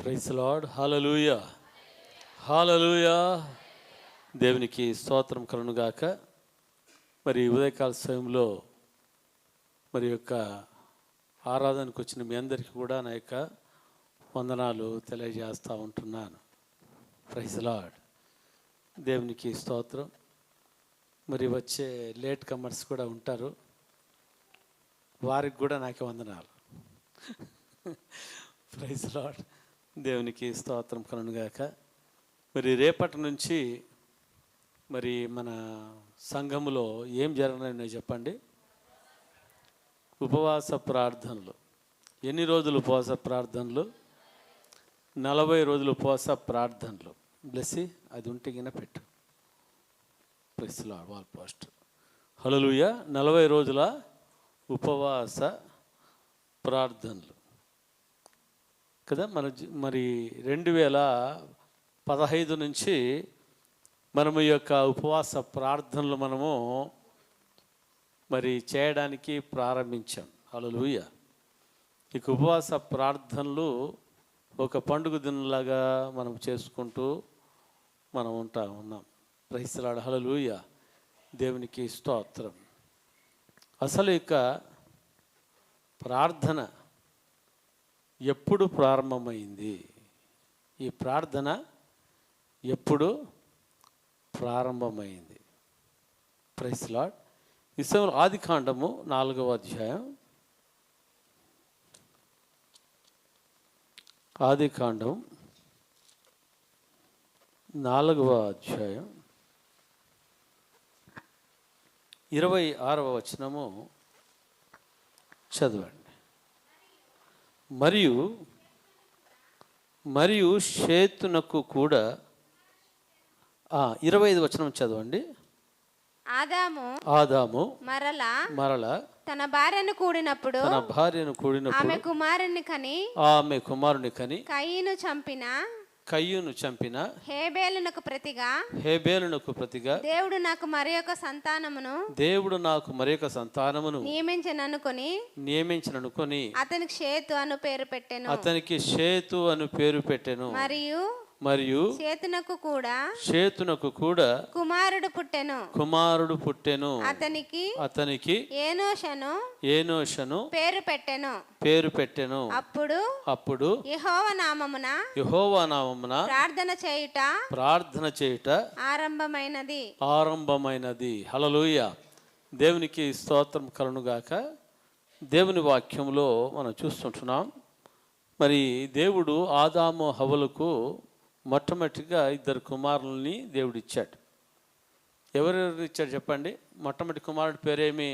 Praise Lord. Hallelujah, hallelujah. దేవునికి స్తోత్రం కలుగునుగాక. మరి ఉదయకాల సమయంలో మరి యొక్క ఆరాధనకు వచ్చిన మీ అందరికీ కూడా నా యొక్క వందనాలు తెలియజేస్తూ ఉంటున్నాను. Praise Lord. దేవునికి స్తోత్రం. మరి వచ్చే లేట్ కమర్స్ కూడా ఉంటారు, వారికి కూడా నాకే వందనాలు. Praise Lord. దేవునికి స్తోత్రం కలుగునుగాక. మరి రేపటి నుంచి మరి మన సంఘములో ఏం జరగనున్నాయో చెప్పండి. ఉపవాస ప్రార్థనలు. ఎన్ని రోజులు ఉపవాస ప్రార్థనలు? 40 రోజులు ఉపవాస ప్రార్థనలు. బ్లెస్సి అది ఉంటే గిన పెట్టు. Praise Lord. Wall post. Hallelujah. 40 రోజుల ఉపవాస ప్రార్థనలు కదా. మరి 2015 నుంచి మనము ఈ యొక్క ఉపవాస ప్రార్థనలు మనము మరి చేయడానికి ప్రారంభించాం. హల్లెలూయా. ఇక ఉపవాస ప్రార్థనలు ఒక పండుగ దినంలాగా మనం చేసుకుంటూ మనం ఉన్నాం. Praise Lord. హల్లెలూయా. దేవునికి స్తోత్రం. అసలు ఇక ప్రార్థన ఎప్పుడు ప్రారంభమైంది? ఈ ప్రార్థన ఎప్పుడు ప్రారంభమైంది? Praise Lord. ఈ సమయంలో ఆదికాండము 4వ అధ్యాయం. ఆదికాండం 4వ అధ్యాయం 26వ వచనము చదవండి. మరియు షేతునకు కూడా 25వ వచనం చదవండి. ఆదాము మరల తన భార్యను కూడినప్పుడు ఆమె కుమారుని కని కయ్యూను చంపిన హేబేలునకు ప్రతిగా దేవుడు నాకు మరొక సంతానమును నియమించననుకొని అతనికి షేతు అను పేరు పెట్టెను. మరియు షేతునకు కూడా కుమారుడు పుట్టెను. అతనికి ఏనోషను పేరు పెట్టెను. అప్పుడు యెహోవా నామమున ప్రార్థన చేయుట ఆరంభమైనది. హల్లెలూయా. దేవునికి స్తోత్రం కలుగునుగాక. దేవుని వాక్యంలో మనం చూస్తుంటున్నాం. మరి దేవుడు ఆదాము హవ్వలకు మొట్టమొదటిగా 2 కుమారుల్ని దేవుడు ఇచ్చాడు. ఎవరెవరు ఇచ్చాడు చెప్పండి? మొట్టమొదటి కుమారుడి పేరేమి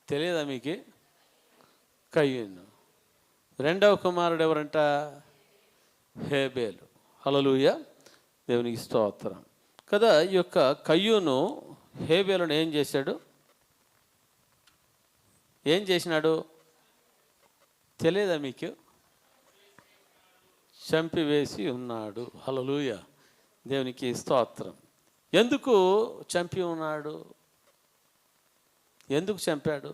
తెలియదా మీకు? కయ్యూను. రెండవ కుమారుడు ఎవరంట? హేబేలు. హల్లెలూయా. దేవునికి స్తోత్రం కదా. ఈ యొక్క కయ్యూను హేబేలును ఏం చేసినాడు తెలియదా మీకు? చంపివేసి ఉన్నాడు. హల్లెలూయా. దేవునికి స్తోత్రం. ఎందుకు చంపి ఉన్నాడు? ఎందుకు చంపాడు?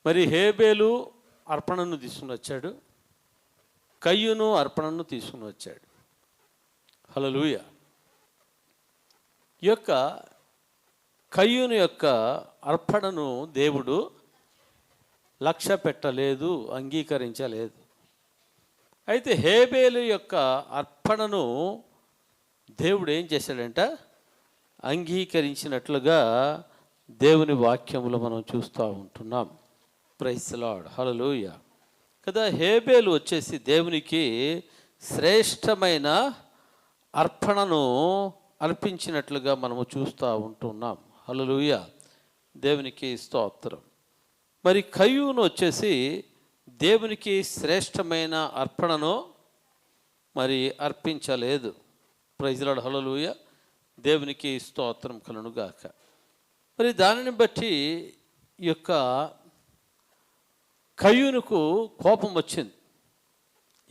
మరి హేబేలు అర్పణను తీసుకుని వచ్చాడు, కయ్యూను అర్పణను తీసుకుని వచ్చాడు. హల్లెలూయా. ఈ యొక్క కయ్యూను యొక్క అర్పణను దేవుడు లక్ష్య పెట్టలేదు, అంగీకరించలేదు. అయితే హేబేలు యొక్క అర్పణను దేవుడు ఏం చేశాడంట? అంగీకరించినట్లుగా దేవుని వాక్యములో మనం చూస్తూ ఉంటున్నాం. Praise Lord. హల్లెలూయా కదా. హేబేలు వచ్చేసి దేవునికి శ్రేష్టమైన అర్పణను అర్పించినట్లుగా మనము చూస్తూ ఉంటున్నాం. హల్లెలూయా. దేవునికి స్తోత్రం. మరి కయ్యూను వచ్చేసి దేవునికి శ్రేష్టమైన అర్పణను మరి అర్పించలేదు. Praise Lord. హల్లెలూయా. దేవునికి స్తోత్రం కలుగునుగాక. మరి దానిని బట్టి ఈ యొక్క కయ్యూనుకు కోపం వచ్చింది.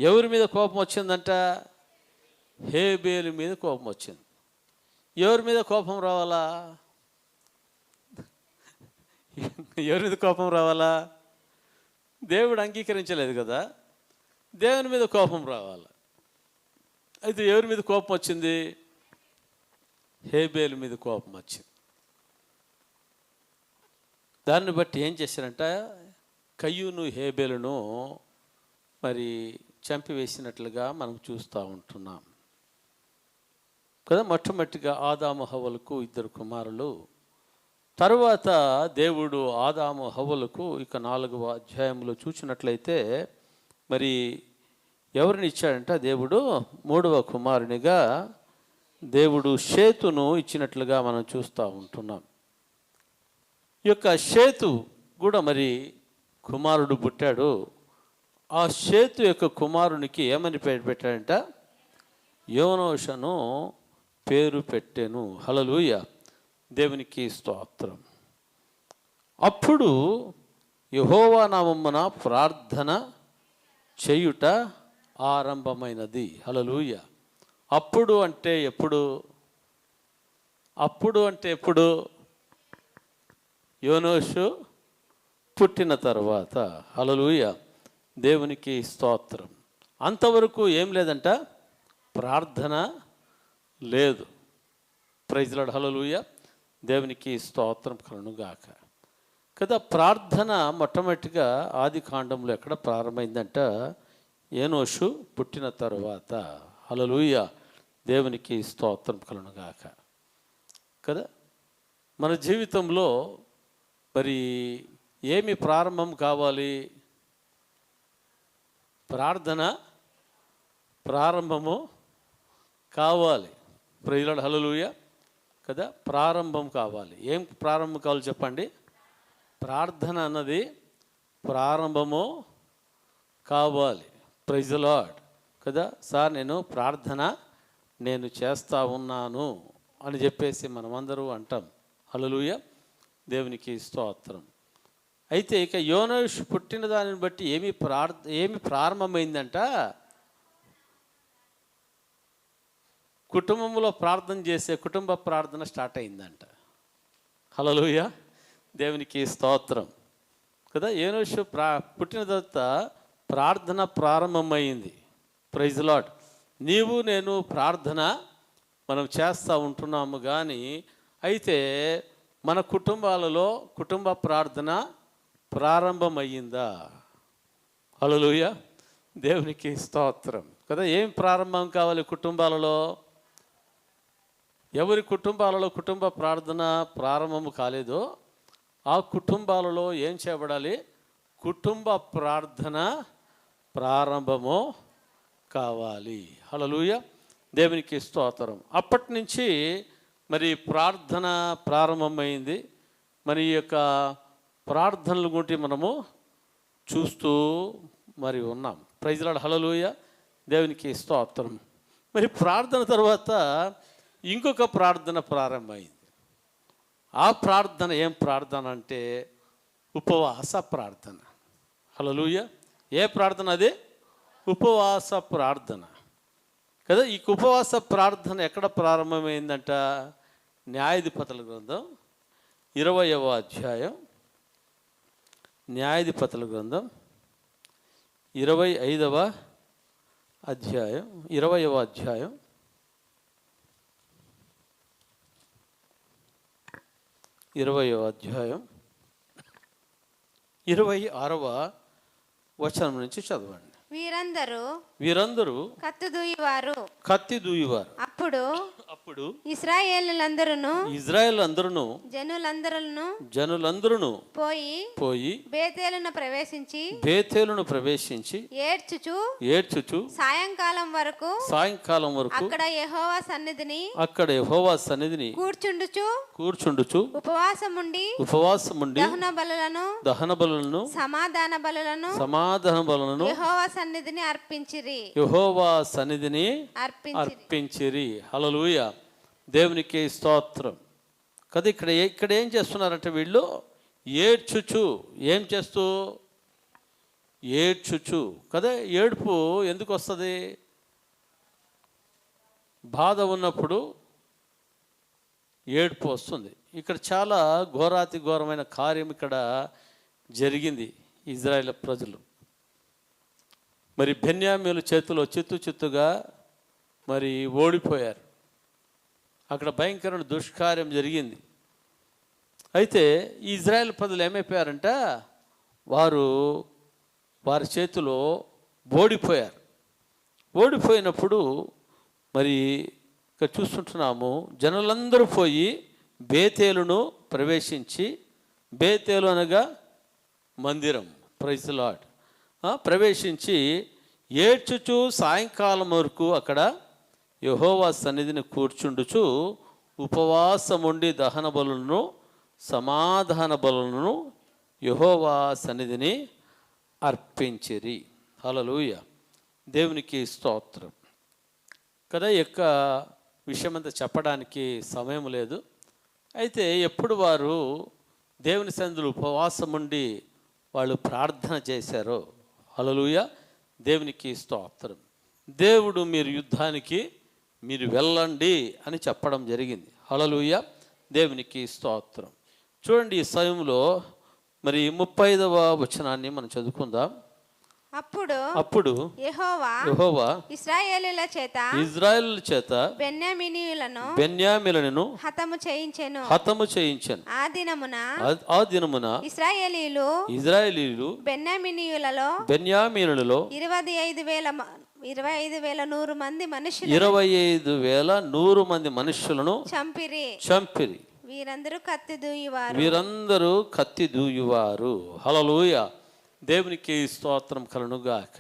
ఎవరి మీద కోపం వచ్చిందంట? హేబేలు మీద కోపం వచ్చింది. ఎవరి మీద కోపం రావాలా? ఎవరి మీద కోపం రావాలా? దేవుడు అంగీకరించలేదు కదా, దేవుని మీద కోపం రావాలి. అయితే ఎవరి మీద కోపం వచ్చింది? హేబేలు మీద కోపం వచ్చింది. దాన్ని బట్టి ఏం చేశారంట, కయ్యూను హేబేలును మరి చంపివేసినట్లుగా మనం చూస్తూ ఉంటున్నాం కదా. మొట్టమొదటిగా ఆదాము హవ్వలకు 2 కుమారులు. తరువాత దేవుడు ఆదాము హవ్వలకు ఇక 4వ అధ్యాయంలో చూసినట్లయితే మరి ఎవరిని ఇచ్చాడంట? దేవుడు 3వ కుమారునిగా దేవుడు షేతును ఇచ్చినట్లుగా మనం చూస్తూ ఉంటున్నాం. ఈ యొక్క షేతు కూడా మరి కుమారుడు పుట్టాడు. ఆ షేతు యొక్క కుమారునికి ఏమని పేరు పెట్టాడంట? యోనోషను పేరు పెట్టెను. హల్లెలూయా, దేవునికి స్తోత్రం. అప్పుడు యెహోవా నామమున ప్రార్థన చేయుట ఆరంభమైనది. హల్లెలూయా. అప్పుడు అంటే ఎప్పుడు? అప్పుడు అంటే ఎప్పుడు? యోనోషు పుట్టిన తర్వాత. హల్లెలూయా, దేవునికి స్తోత్రం. అంతవరకు ఏం లేదంట? ప్రార్థన లేదు. Praise Lord. హల్లెలూయా, దేవునికి స్తోత్రం కలుగునుగాక కదా. ప్రార్థన మొట్టమొదటిగా ఆది కాండంలో ఎక్కడ ప్రారంభమైందంట? ఏనోషు పుట్టిన తరువాత. హల్లెలూయా, దేవునికి స్తోత్రం కలుగునుగాక కదా. మన జీవితంలో మరి ఏమి ప్రారంభం కావాలి? ప్రార్థన ప్రారంభము కావాలి. Praise Lord. హల్లెలూయా కదా. ప్రారంభం కావాలి. ఏం ప్రారంభం కావాలి చెప్పండి? ప్రార్థన అన్నది ప్రారంభము కావాలి. ప్రైజ్ లార్డ్ కదా. సార్ నేను ప్రార్థన చేస్తూ ఉన్నాను అని చెప్పేసి మనమందరూ అంటాం. హల్లెలూయా, దేవునికి స్తోత్రం. అయితే ఇక యోనోషు పుట్టిన దానిని బట్టి ఏమి ప్రారంభమైందంట? కుటుంబంలో ప్రార్థన చేసే కుటుంబ ప్రార్థన స్టార్ట్ అయిందంట. హల్లెలూయా, దేవునికి స్తోత్రం కదా. యోనోషు పుట్టిన తర్వాత ప్రార్థన ప్రారంభమైంది. Praise Lord. నీవు నేను ప్రార్థన మనం చేస్తూ ఉంటున్నాము, కానీ అయితే మన కుటుంబాలలో కుటుంబ ప్రార్థన ప్రారంభమయ్యిందా? హల్లెలూయా, దేవునికి స్తోత్రం కదా. ఏం ప్రారంభం కావాలి కుటుంబాలలో? ఎవరి కుటుంబాలలో కుటుంబ ప్రార్థన ప్రారంభము కాలేదో ఆ కుటుంబాలలో ఏం చేయబడాలి? కుటుంబ ప్రార్థన ప్రారంభము కావాలి. హల్లెలూయా, దేవునికి స్తోత్రం. అప్పటి నుంచి మరి ప్రార్థన ప్రారంభమైంది. మరి ఈ యొక్క ప్రార్థనలు గురించి మనము చూస్తూ మరి ఉన్నాం. Praise Lord. హల్లెలూయా, దేవునికి స్తోత్రం. మరి ప్రార్థన తర్వాత ఇంకొక ప్రార్థన ప్రారంభమైంది. ఆ ప్రార్థన ఏం ప్రార్థన అంటే ఉపవాస ప్రార్థన. హల్లెలూయా, ఏ ప్రార్థన అది? ఉపవాస ప్రార్థన కదా. ఈ ఉపవాస ప్రార్థన ఎక్కడ ప్రారంభమైందంట? న్యాయాధిపతుల గ్రంథం 20వ అధ్యాయం. న్యాయాధిపతుల గ్రంథం 25వ అధ్యాయం 20వ అధ్యాయం 20వ అధ్యాయం 26వ వచనం నుంచి చదవండి. వీరందరూ కత్తి దూయివారు. అప్పుడు ఇశ్రాయేలులందరూ జనులందరూ పోయి బేతేలును ప్రవేశించి ఏడ్చుచు సాయంకాలం వరకు అక్కడ యెహోవా సన్నిధిని కూర్చుండుచు ఉపవాసముండి దహన బలులను సమాధాన బలులను యెహోవా సన్నిధిని అర్పించిరి. హల్లెలూయా, దేవునికి స్తోత్రం కదా. ఇక్కడ ఏం చేస్తున్నారంటే వీళ్ళు ఏడ్చుచు కదా. ఏడుపు ఎందుకు వస్తుంది? బాధ ఉన్నప్పుడు ఏడుపు వస్తుంది. ఇక్కడ చాలా ఘోరాతి ఘోరమైన కార్యం ఇక్కడ జరిగింది. ఇజ్రాయేల్ ప్రజలు. మరి బెన్యామీల చేతిలో చిత్తుగా మరి ఓడిపోయారు. అక్కడ భయంకరమైన దుష్కార్యం జరిగింది. అయితే ఈ ఇజ్రాయేల్ ప్రజలు ఏమైపోయారంట, వారి చేతిలో ఓడిపోయారు. ఓడిపోయినప్పుడు మరి ఇక్కడ చూస్తుంటున్నాము, జనులందరూ పోయి బేతేలును ప్రవేశించి, బేతేలు అనగా మందిరం, ప్రైజ్ ది లార్డ్, ప్రవేశించి ఏడ్చుచు సాయంకాలం వరకు అక్కడ యెహోవా సన్నిధిని కూర్చుండుచు ఉపవాసముండి దహన బలులను సమాధాన బలులను యెహోవా సన్నిధిని అర్పించిరి. హల్లెలూయా, దేవునికి స్తోత్రం. కదా యొక్క విషయమంతా చెప్పడానికి సమయం లేదు. అయితే ఎప్పుడు వారు దేవుని సన్నిధిలో ఉపవాసముండి వాళ్ళు ప్రార్థన చేశారో, హల్లెలూయా, దేవునికి స్తోత్రం. దేవుడు మీరు యుద్ధానికి మీరు వెళ్ళండి అని చెప్పడం జరిగింది. హల్లెలూయా, దేవునికి స్తోత్రం. చూడండి, ఈ సమయంలో మరి 35వ వచనాన్ని మనం చదువుకుందాం. అప్పుడు యెహోవా ఇశ్రాయేలీయుల చేత బెన్యామీలను హతము చేయించెను. ఆ దినమున ఇశ్రాయేలీయులు బెన్యామీనులలో 25,100 మంది మనుషులను చంపిరి. వీరందరూ కత్తి దూయువారు. హల్లెలూయా, దేవునికి స్తోత్రం కలుగుగాక.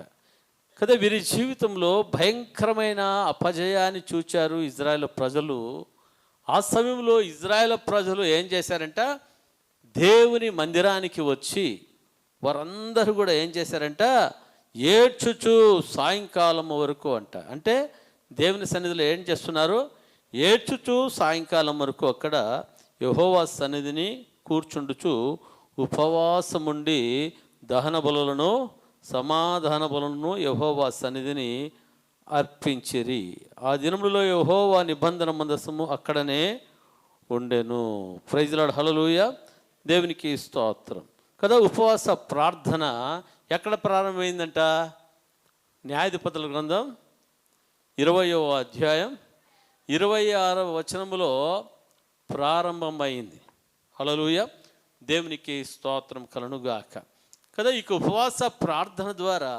కదా వీరి జీవితంలో భయంకరమైన అపజయాన్ని చూచారు ఇజ్రాయేల్ ప్రజలు. ఆ సమయంలో ఇజ్రాయేల్ ప్రజలు ఏం చేశారంట, దేవుని మందిరానికి వచ్చి వారందరూ కూడా ఏం చేశారంట, ఏడ్చుచు సాయంకాలం వరకు అంట. అంటే దేవుని సన్నిధిలో ఏం చేస్తున్నారు, ఏడ్చుచు సాయంకాలం వరకు అక్కడ యెహోవా సన్నిధిని కూర్చుండుచు ఉపవాసముండి దహన బలులను సమాధాన బలులను యెహోవా సన్నిధిని అర్పించిరి. ఆ దినములలో యెహోవా నిబంధన మందసము అక్కడనే ఉండెను. ప్రైజ్ ది లార్డ్, హల్లెలూయా, దేవునికి స్తోత్రం. కదా ఉపవాస ప్రార్థన ఎక్కడ ప్రారంభమైందంట, న్యాయాధిపతుల గ్రంథం 20వ అధ్యాయం 26వ వచనములో ప్రారంభమైంది. హల్లెలూయా, దేవునికి స్తోత్రం కలుగుగాక. కదా ఇక ఉపవాస ప్రార్థన ద్వారా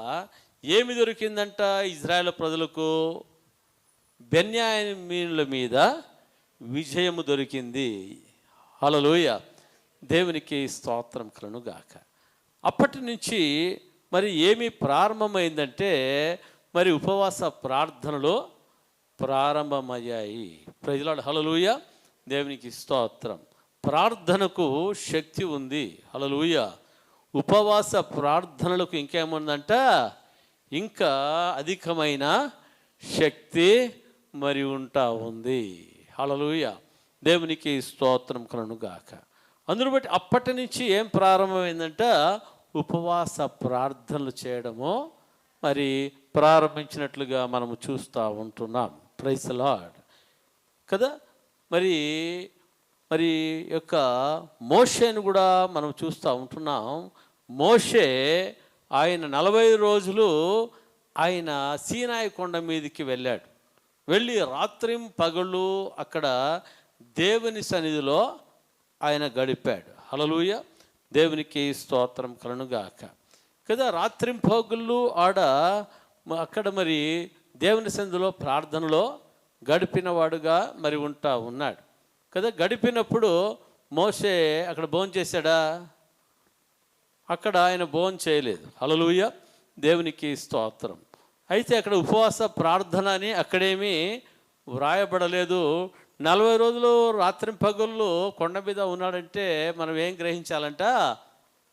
ఏమి దొరికిందంట ఇజ్రాయేల్ ప్రజలకు, బెన్యామీనుల మీద విజయము దొరికింది. హల్లెలూయా, దేవునికి స్తోత్రం కలుగుగాక. అప్పటి నుంచి మరి ఏమి ప్రారంభమైందంటే, మరి ఉపవాస ప్రార్థనలో ప్రారంభమయ్యాయి. ప్రైజ్ ది లార్డ్, హల్లెలూయా, దేవునికి స్తోత్రం. ప్రార్థనకు శక్తి ఉంది. హల్లెలూయా, ఉపవాస ప్రార్థనలకు ఇంకేముందంట, ఇంకా అధికమైన శక్తి మరి ఉంటా ఉంది. హల్లెలూయా, దేవునికి స్తోత్రం కలుగుగాక. అందును బట్టి అప్పటి నుంచి ఏం ప్రారంభమైందంట, ఉపవాస ప్రార్థనలు చేయడము మరి ప్రారంభించినట్లుగా మనము చూస్తూ ఉంటున్నాం. Praise the Lord. కదా మరి యొక్క మోషేను కూడా మనం చూస్తూ ఉంటున్నాం. మోషే ఆయన 40 రోజులు ఆయన సీనాయి కొండ మీదకి వెళ్ళాడు. వెళ్ళి రాత్రింపగళ్ళు అక్కడ దేవుని సన్నిధిలో ఆయన గడిపాడు. హల్లెలూయా, దేవునికి స్తోత్రం కలుగుగాక. కదా రాత్రింపగళ్ళు అక్కడ మరి దేవుని సన్నిధిలో ప్రార్థనలో గడిపినవాడుగా మరి ఉన్నాడు. కదా గడిపినప్పుడు మోషే అక్కడ భోంచేశాడా, అక్కడ ఆయన భోజనం చేయలేదు. హల్లెలూయా, దేవునికి స్తోత్రం. అయితే అక్కడ ఉపవాస ప్రార్థన అని అక్కడేమీ వ్రాయబడలేదు. 40 రోజులు రాత్రింపగళ్ళు కొండ మీద ఉన్నాడంటే మనం ఏం గ్రహించాలంట,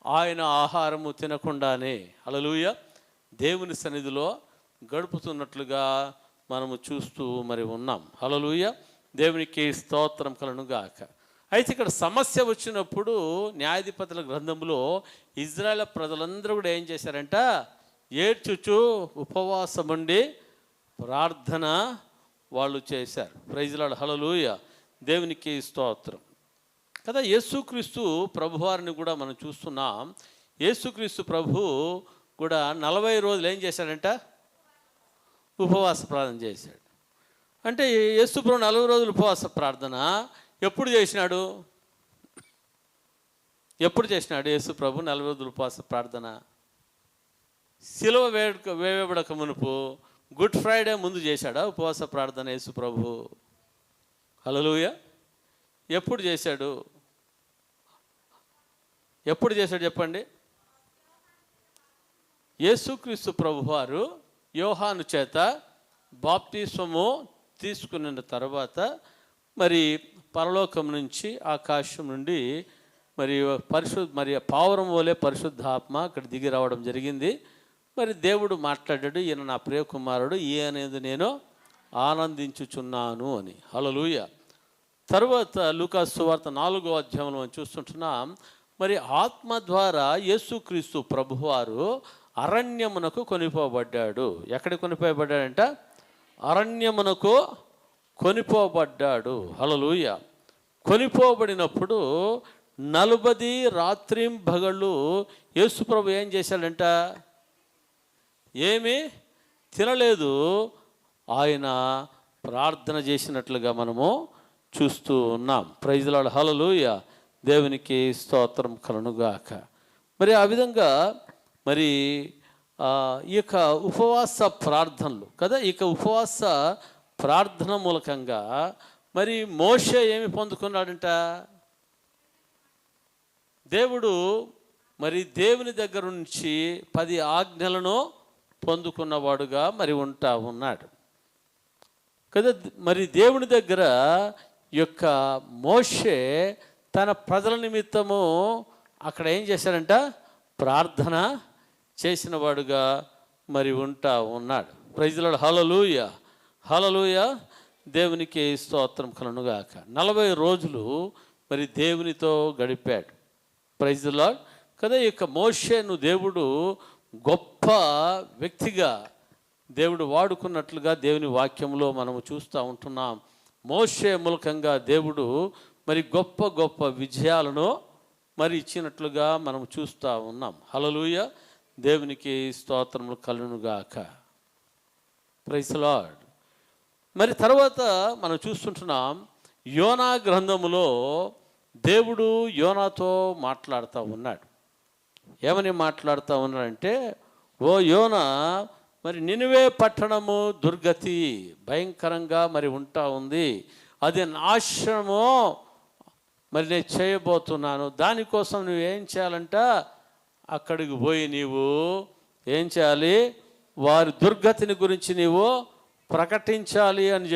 ఆయన ఆహారము తినకుండానే హల్లెలూయా దేవుని సన్నిధిలో గడుపుతున్నట్లుగా మనము చూస్తూ మరి ఉన్నాం. హల్లెలూయా, దేవునికి స్తోత్రం కలుగుగాక. అయితే ఇక్కడ సమస్య వచ్చినప్పుడు న్యాయాధిపతుల గ్రంథంలో ఇజ్రాయేల్ ప్రజలందరూ కూడా ఏం చేశారంట, ఏడ్చుచు ఉపవాసముండి ప్రార్థన వాళ్ళు చేశారు. ప్రైజ్ ది లార్డ్, హల్లెలూయా, దేవునికి స్తోత్రం. కదా యేసుక్రీస్తు ప్రభువారిని కూడా మనం చూస్తున్నాం. యేసుక్రీస్తు ప్రభు కూడా 40 రోజులు ఏం చేశాడంట? ఉపవాస ప్రార్థన చేశాడు. అంటే యేసు ప్రభు 40 రోజులు ఉపవాస ప్రార్థన ఎప్పుడు చేసినాడు? యేసు ప్రభు 40 రోజులు ఉపవాస ప్రార్థన? శిలువ వేయబడక మునుపు గుడ్ ఫ్రైడే ముందు చేశాడా ఉపవాస ప్రార్థన యేసు ప్రభు? హల్లెలూయా. ఎప్పుడు చేశాడు చెప్పండి? యేసుక్రీస్తు ప్రభు వారు యోహాను చేత బాప్తిస్మము తీసుకున్న తర్వాత మరి పరలోకం నుంచి, ఆకాశం నుండి మరి పావురం వలె పరిశుద్ధాత్మ అక్కడ దిగి రావడం జరిగింది. మరి దేవుడు మాట్లాడాడు, ఈయన నా ప్రియ కుమారుడు, ఈయనేది నేను ఆనందించుచున్నాను అని. హల్లెలూయా. తర్వాత లూకాసు సువార్త 4వ అధ్యాయంలో మనం చూస్తుంటున్నాం. మరి ఆత్మ ద్వారా యేసుక్రీస్తు ప్రభువారు అరణ్యమునకు కొనిపోబడ్డాడు. ఎక్కడికి కొనిపోబడ్డాడంట? అరణ్యమునకు కొనిపోబడ్డాడు. హల్లెలూయా. కొనిపోబడినప్పుడు 40 రాత్రింబగళ్ళు యేసు ప్రభు ఏం చేశాడంట? ఏమీ తినలేదు. ఆయన ప్రార్థన చేసినట్లుగా మనము చూస్తూ ఉన్నాం. Praise the Lord. హల్లెలూయా. దేవునికి స్తోత్రం కలుగుగాక. మరి ఆ విధంగా మరి ఈ యొక్క ఉపవాస ప్రార్థనలు కదా, ఈ ఉపవాస ప్రార్థన మూలకంగా మరి మోషే ఏమి పొందుకున్నాడంట? దేవుని దగ్గర నుంచి 10 ఆజ్ఞలను పొందుకున్నవాడుగా మరి ఉంటా ఉన్నాడు కదా. మరి దేవుని దగ్గర యొక్క మోషే తన ప్రజల నిమిత్తము అక్కడ ఏం చేశాడంట? ప్రార్థన చేసిన వాడుగా మరి ఉంటా ఉన్నాడు. Praise the Lord. Hallelujah. Hallelujah. దేవునికి స్తోత్రం కలుగుగాక. 40 రోజులు మరి దేవునితో గడిపాడు. ప్రైజ్ ది లార్డ్ కదా. ఈ యొక్క మోషేను దేవుడు గొప్ప వ్యక్తిగా దేవుడు వాడుకున్నట్లుగా దేవుని వాక్యంలో మనము చూస్తూ ఉంటున్నాం. మోషే మూలకంగా దేవుడు మరి గొప్ప గొప్ప విజయాలను మరి ఇచ్చినట్లుగా మనం చూస్తూ ఉన్నాం. హల్లెలూయా. దేవునికి స్తోత్రములు కలుగుగాక. Praise the Lord. మరి తర్వాత మనం చూస్తుంటున్నాం, యోనా గ్రంథములో దేవుడు యోనాతో మాట్లాడుతూ ఉన్నాడు. ఏమని మాట్లాడుతూ ఉన్నాడంటే, ఓ యోనా, మరి నినివే పట్టణము దుర్గతి భయంకరంగా మరి ఉంటా ఉంది, అది నాశనము మరి నేను చేయబోతున్నాను. దానికోసం నువ్వు ఏం చేయాలంట? అక్కడికి పోయి నీవు ఏం చేయాలి? వారి దుర్గతిని గురించి నీవు ప్రకటించాలి అని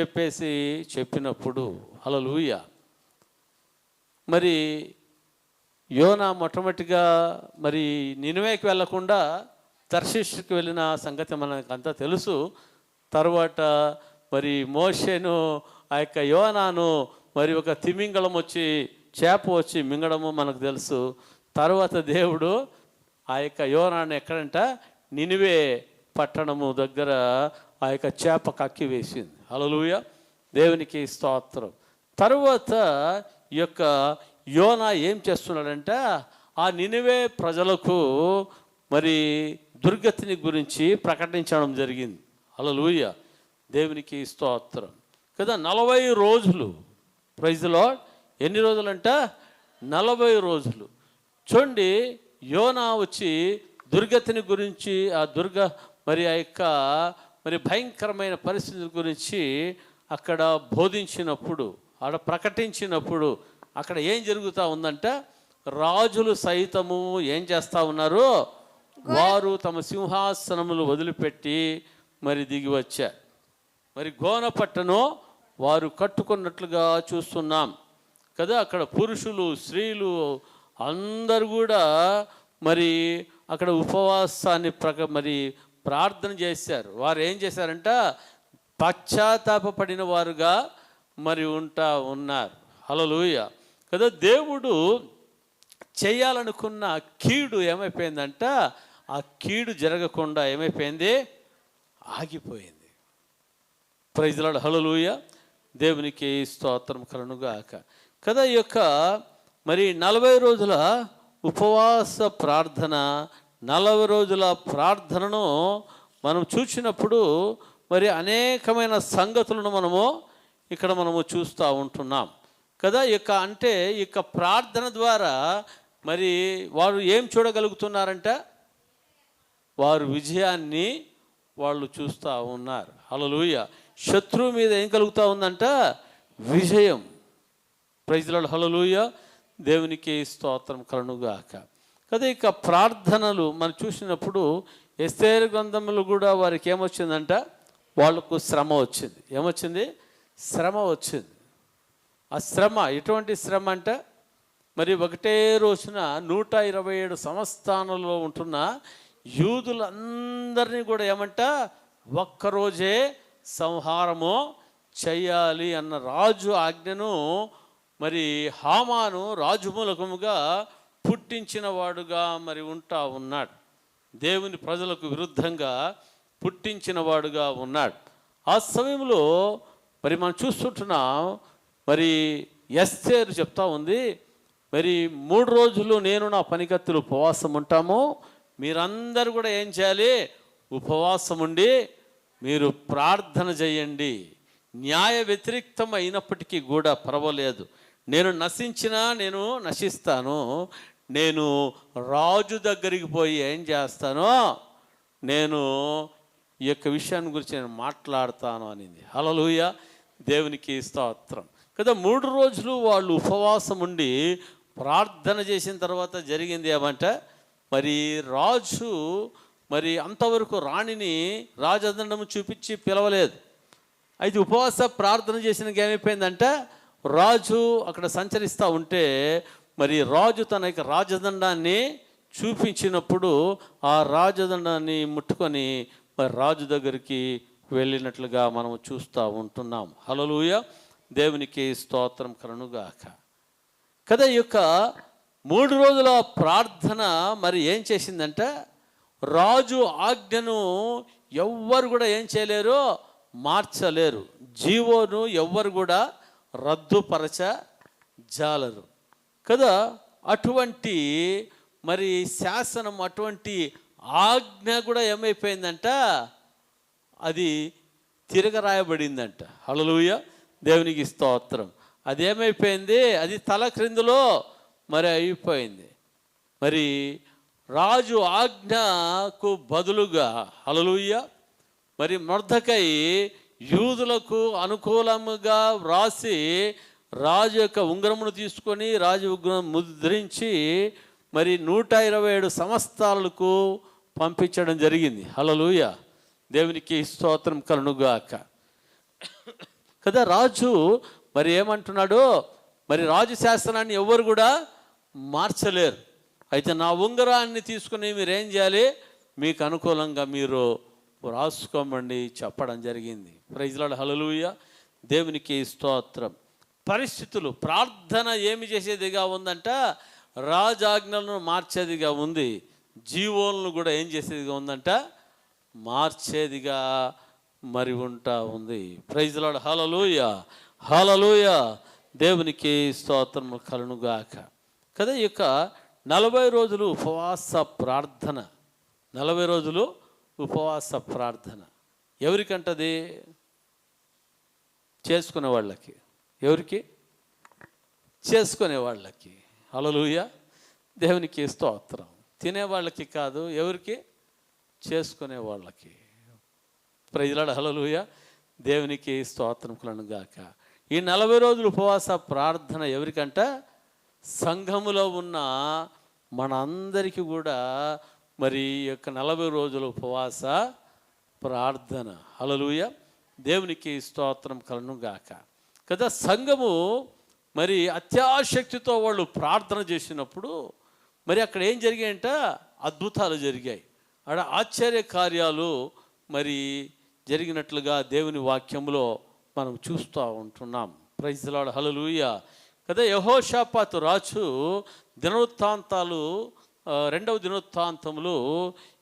చెప్పినప్పుడు హల్లెలూయా. మరి యోనా మొట్టమొదటిగా మరి నినివేకి వెళ్ళకుండా తర్షీషుకి వెళ్ళిన సంగతి మనకు అంతా తెలుసు. తర్వాత మరి మోషేను ఆ యొక్క యోనాను మరి ఒక తిమింగళం వచ్చి, చేప వచ్చి మింగడము మనకు తెలుసు. తర్వాత దేవుడు ఆ యొక్క యోనాను ఎక్కడంట? నినివే పట్టణము దగ్గర ఆ యొక్క చేప కక్కి వేసింది. హల్లెలూయా. దేవునికి స్తోత్రం. తరువాత ఈ యొక్క యోనా ఏం చేస్తున్నాడంట? ఆ నినివే ప్రజలకు మరి దుర్గతిని గురించి ప్రకటించడం జరిగింది. హల్లెలూయా. దేవునికి స్తోత్రం కదా. 40 రోజులు. Praise the Lord. ఎన్ని రోజులంట? 40 రోజులు. చూడండి, యోనా వచ్చి దుర్గతిని గురించి, ఆ మరి ఆ యొక్క మరి భయంకరమైన పరిస్థితుల గురించి అక్కడ బోధించినప్పుడు, అక్కడ ప్రకటించినప్పుడు అక్కడ ఏం జరుగుతూ ఉందంట? రాజులు సైతము ఏం చేస్తూ ఉన్నారు? వారు తమ సింహాసనములు వదిలిపెట్టి మరి దిగి వచ్చారు. మరి గోనపట్టను వారు కట్టుకున్నట్లుగా చూస్తున్నాం కదా. అక్కడ పురుషులు, స్త్రీలు అందరూ కూడా మరి అక్కడ ఉపవాసాన్ని మరి ప్రార్థన చేశారు. వారు ఏం చేశారంట? పశ్చాత్తాపపడిన వారుగా మరి ఉంటా ఉన్నారు. హల్లెలూయా కదా. దేవుడు చేయాలనుకున్న కీడు ఏమైపోయిందంట? ఆ కీడు జరగకుండా ఏమైపోయింది? ఆగిపోయింది. Praise the Lord. హల్లెలూయా. దేవునికి స్తోత్రం కలుగుగాక కదా. ఈ యొక్క మరి 40 రోజుల ఉపవాస ప్రార్థన 40 రోజుల ప్రార్థనను మనం చూసినప్పుడు మరి అనేకమైన సంగతులను మనము చూస్తూ ఉంటున్నాం కదా. అంటే ప్రార్థన ద్వారా మరి వారు ఏం చూడగలుగుతున్నారంట, వారు విజయాన్ని వాళ్ళు చూస్తూ ఉన్నారు. హల్లెలూయా. శత్రువు మీద ఏం కలుగుతూ ఉందంట, విజయం. Praise the Lord. హల్లెలూయా. దేవునికి స్తోత్రం కలుగుగాక కదా. ప్రార్థనలు మనం చూసినప్పుడు ఎస్తేరు గ్రంథములు కూడా వారికి ఏమొచ్చిందంట, వాళ్ళకు శ్రమ వచ్చింది. ఏమొచ్చింది? శ్రమ వచ్చింది. ఆ శ్రమ ఎటువంటి శ్రమ అంటే, మరి ఒకటే రోజున 127 సంస్థానంలో ఉంటున్న యూదులందరినీ కూడా ఏమంట, ఒక్కరోజే సంహారము చెయ్యాలి అన్న రాజు ఆజ్ఞను మరి హామాను రాజు మూలకముగా పుట్టించిన వాడుగా మరి ఉంటా ఉన్నాడు. దేవుని ప్రజలకు విరుద్ధంగా పుట్టించిన వాడుగా ఉన్నాడు. ఆ సమయంలో మరి మనం చూస్తుంటున్నాం, మరి ఎస్తేరు చెప్తా ఉంది, మరి 3 రోజులు నేను నా పనికత్తులు ఉపవాసం ఉంటాము, మీరందరూ కూడా ఏం చేయాలి, ఉపవాసం ఉండి మీరు ప్రార్థన చేయండి. న్యాయ వ్యతిరేక్తం అయినప్పటికీ కూడా పర్వాలేదు, నేను నశించినా నేను నశిస్తాను, నేను రాజు దగ్గరికి పోయి ఏం చేస్తానో నేను ఈ విషయాన్ని గురించి నేను మాట్లాడతాను అనింది. హల్లెలూయా. దేవునికి స్తోత్రం కదా. 3 రోజులు వాళ్ళు ఉపవాసం ఉండి ప్రార్థన చేసిన తర్వాత జరిగింది ఏమంటే, మరి రాజు మరి అంతవరకు రాణిని రాజదండము చూపించి పిలవలేదు. అయితే ఉపవాస ప్రార్థన చేసిన ఏమైపోయిందంటే, రాజు అక్కడ సంచరిస్తూ ఉంటే మరి రాజు తన యొక్క రాజదండాన్ని చూపించినప్పుడు ఆ రాజదండాన్ని ముట్టుకొని మరి రాజు దగ్గరికి వెళ్ళినట్లుగా మనం చూస్తూ ఉంటున్నాం. హల్లెలూయా. దేవునికి స్తోత్రం కలుగుగాక కదా. 3 రోజుల ప్రార్థన మరి ఏం చేసిందంటే, రాజు ఆజ్ఞను ఎవ్వరు కూడా ఏం చేయలేరు, మార్చలేరు. జీవోను ఎవ్వరు కూడా రద్దుపరచజాలరు కదా. అటువంటి మరి శాసనం, అటువంటి ఆజ్ఞ కూడా ఏమైపోయిందంట, అది తిరగరాయబడిందంట. హల్లెలూయా. దేవునికి స్తోత్రం. అది ఏమైపోయింది, అది తల క్రిందులో మరి అయిపోయింది. మరి రాజు ఆజ్ఞకు బదులుగా, హల్లెలూయా, మరి మొర్దెకై యూదులకు అనుకూలముగా వ్రాసి రాజు యొక్క ఉంగరమును తీసుకొని రాజు ఉంగరం ముద్రించి మరి 127 సంస్థానాలకు పంపించడం జరిగింది. హల్లెలూయా. దేవునికి స్తోత్రం కలుగుగాక కదా. రాజు మరి ఏమంటున్నాడు, మరి రాజు శాసనాన్ని ఎవరు కూడా మార్చలేరు. అయితే నా ఉంగరాన్ని తీసుకుని మీరేం చేయాలి, మీకు అనుకూలంగా మీరు రాసుకోమండి చెప్పడం జరిగింది. Praise the Lord. హల్లెలూయా. దేవునికి స్తోత్రం. పరిస్థితులు, ప్రార్థన ఏమి చేసేదిగా ఉందంట, రాజాజ్ఞలను మార్చేదిగా ఉంది, జీవోలను కూడా ఏం చేసేదిగా ఉందంట, మార్చేదిగా మరి ఉంటా ఉంది. Praise the Lord. Hallelujah. Hallelujah. దేవునికి స్తోత్రం కలుగుగాక కదా. 40 రోజులు ఉపవాస ప్రార్థన, 40 రోజులు ఉపవాస ప్రార్థన ఎవరికంటది, చేసుకునే వాళ్ళకి. ఎవరికి? చేసుకునే వాళ్ళకి. హల్లెలూయా. దేవునికి స్తోత్రం. తినేవాళ్ళకి కాదు, ఎవరికి? చేసుకునే వాళ్ళకి. Praise the Lord. హల్లెలూయా. దేవునికి స్తోత్రం కలుగుగాక. ఈ 40 రోజులు ఉపవాస ప్రార్థన ఎవరికంట, సంఘములో ఉన్న మనందరికీ కూడా మరి 40 రోజుల ఉపవాస ప్రార్థన. హల్లెలూయా. దేవునికి స్తోత్రం కలుగుగాక కదా. సంఘము మరి అత్యాశక్తితో వాళ్ళు ప్రార్థన చేసినప్పుడు మరి అక్కడ ఏం జరిగాయంట, అద్భుతాలు జరిగాయి. అక్కడ ఆశ్చర్య కార్యాలు మరి జరిగినట్లుగా దేవుని వాక్యంలో మనం చూస్తూ ఉంటున్నాం. Praise the Lord. హల్లెలూయా కదా. యెహోషాపాతు రాజు దినవృత్తాంతాలు 2వ దినవృత్తాంతములు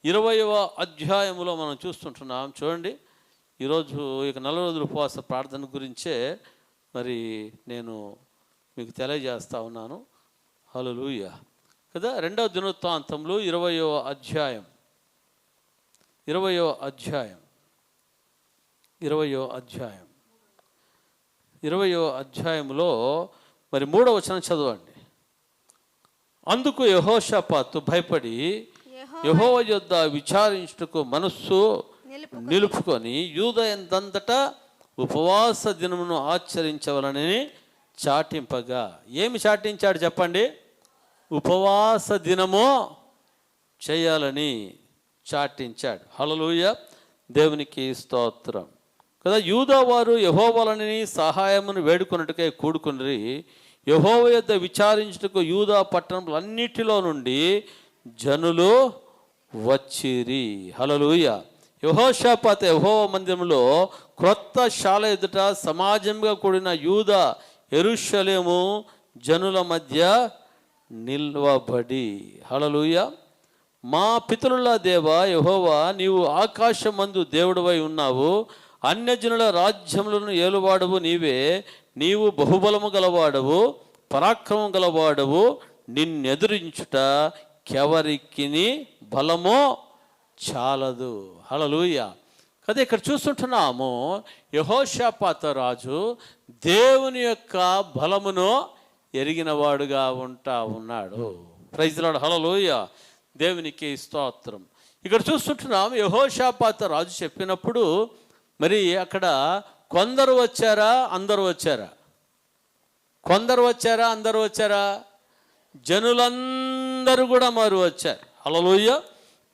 20వ అధ్యాయములో మనం చూస్తుంటున్నాం. చూడండి, ఈరోజు 40 రోజుల ఉపవాస ప్రార్థన గురించే మరి నేను మీకు తెలియజేస్తా ఉన్నాను. హల్లెలూయా కదా. 2వ దినవృత్తాంతములు 20వ అధ్యాయం 20వ అధ్యాయంలో మరి 3వ వచనం చదవండి. అందుకు యెహోషాపాతు భయపడి యెహోవా యొద్ద విచారించుటకు మనస్సు నిలుపుకొని యూదయందంతటా ఉపవాస దినమును ఆచరించవలనని చాటింపగా. ఏమి చాటించాడు చెప్పండి? ఉపవాస దినము చేయాలని చాటించాడు. హల్లెలూయా, దేవునికి స్తోత్రం కదా. యూదా వారు యెహోవాని సహాయమును వేడుకొనుటకై కూడుకుని యెహోవా యొద్ద విచారించుటకు యూదా పట్టణములన్నిటిలో నుండి జనులు వచ్చిరి. హల్లెలూయా. యెహోషాపాతు యెహోవా మందిరంలో క్రొత్త శాల ఎదుట సమాజంగా కూడిన యూదా యెరూషలేము జనుల మధ్య నిల్వబడి. హల్లెలూయా. మా పితరుల దేవా యెహోవా, నీవు ఆకాశమందు దేవుడవై ఉన్నావు, అన్యజనుల రాజ్యములను ఏలువాడవు నీవే. నీవు బహుబలము గలవాడవు, పరాక్రమం గలవాడవు. నిన్నెదురించుట కెవరికిని బలమో చాలదు. హల్లెలూయా. కదా ఇక్కడ చూస్తుంటున్నాము, యెహోషాపాతు రాజు దేవుని యొక్క బలమును ఎరిగినవాడుగా ఉన్నాడు. Praise the Lord. హల్లెలూయా, దేవునికి స్తోత్రం. ఇక్కడ చూస్తుంటున్నాం, యెహోషాపాతు రాజు చెప్పినప్పుడు మరి అక్కడ కొందరు వచ్చారా, అందరూ వచ్చారా? కొందరు వచ్చారా, అందరూ వచ్చారా? జనులందరూ కూడా మారు వచ్చారు. హల్లెలూయా,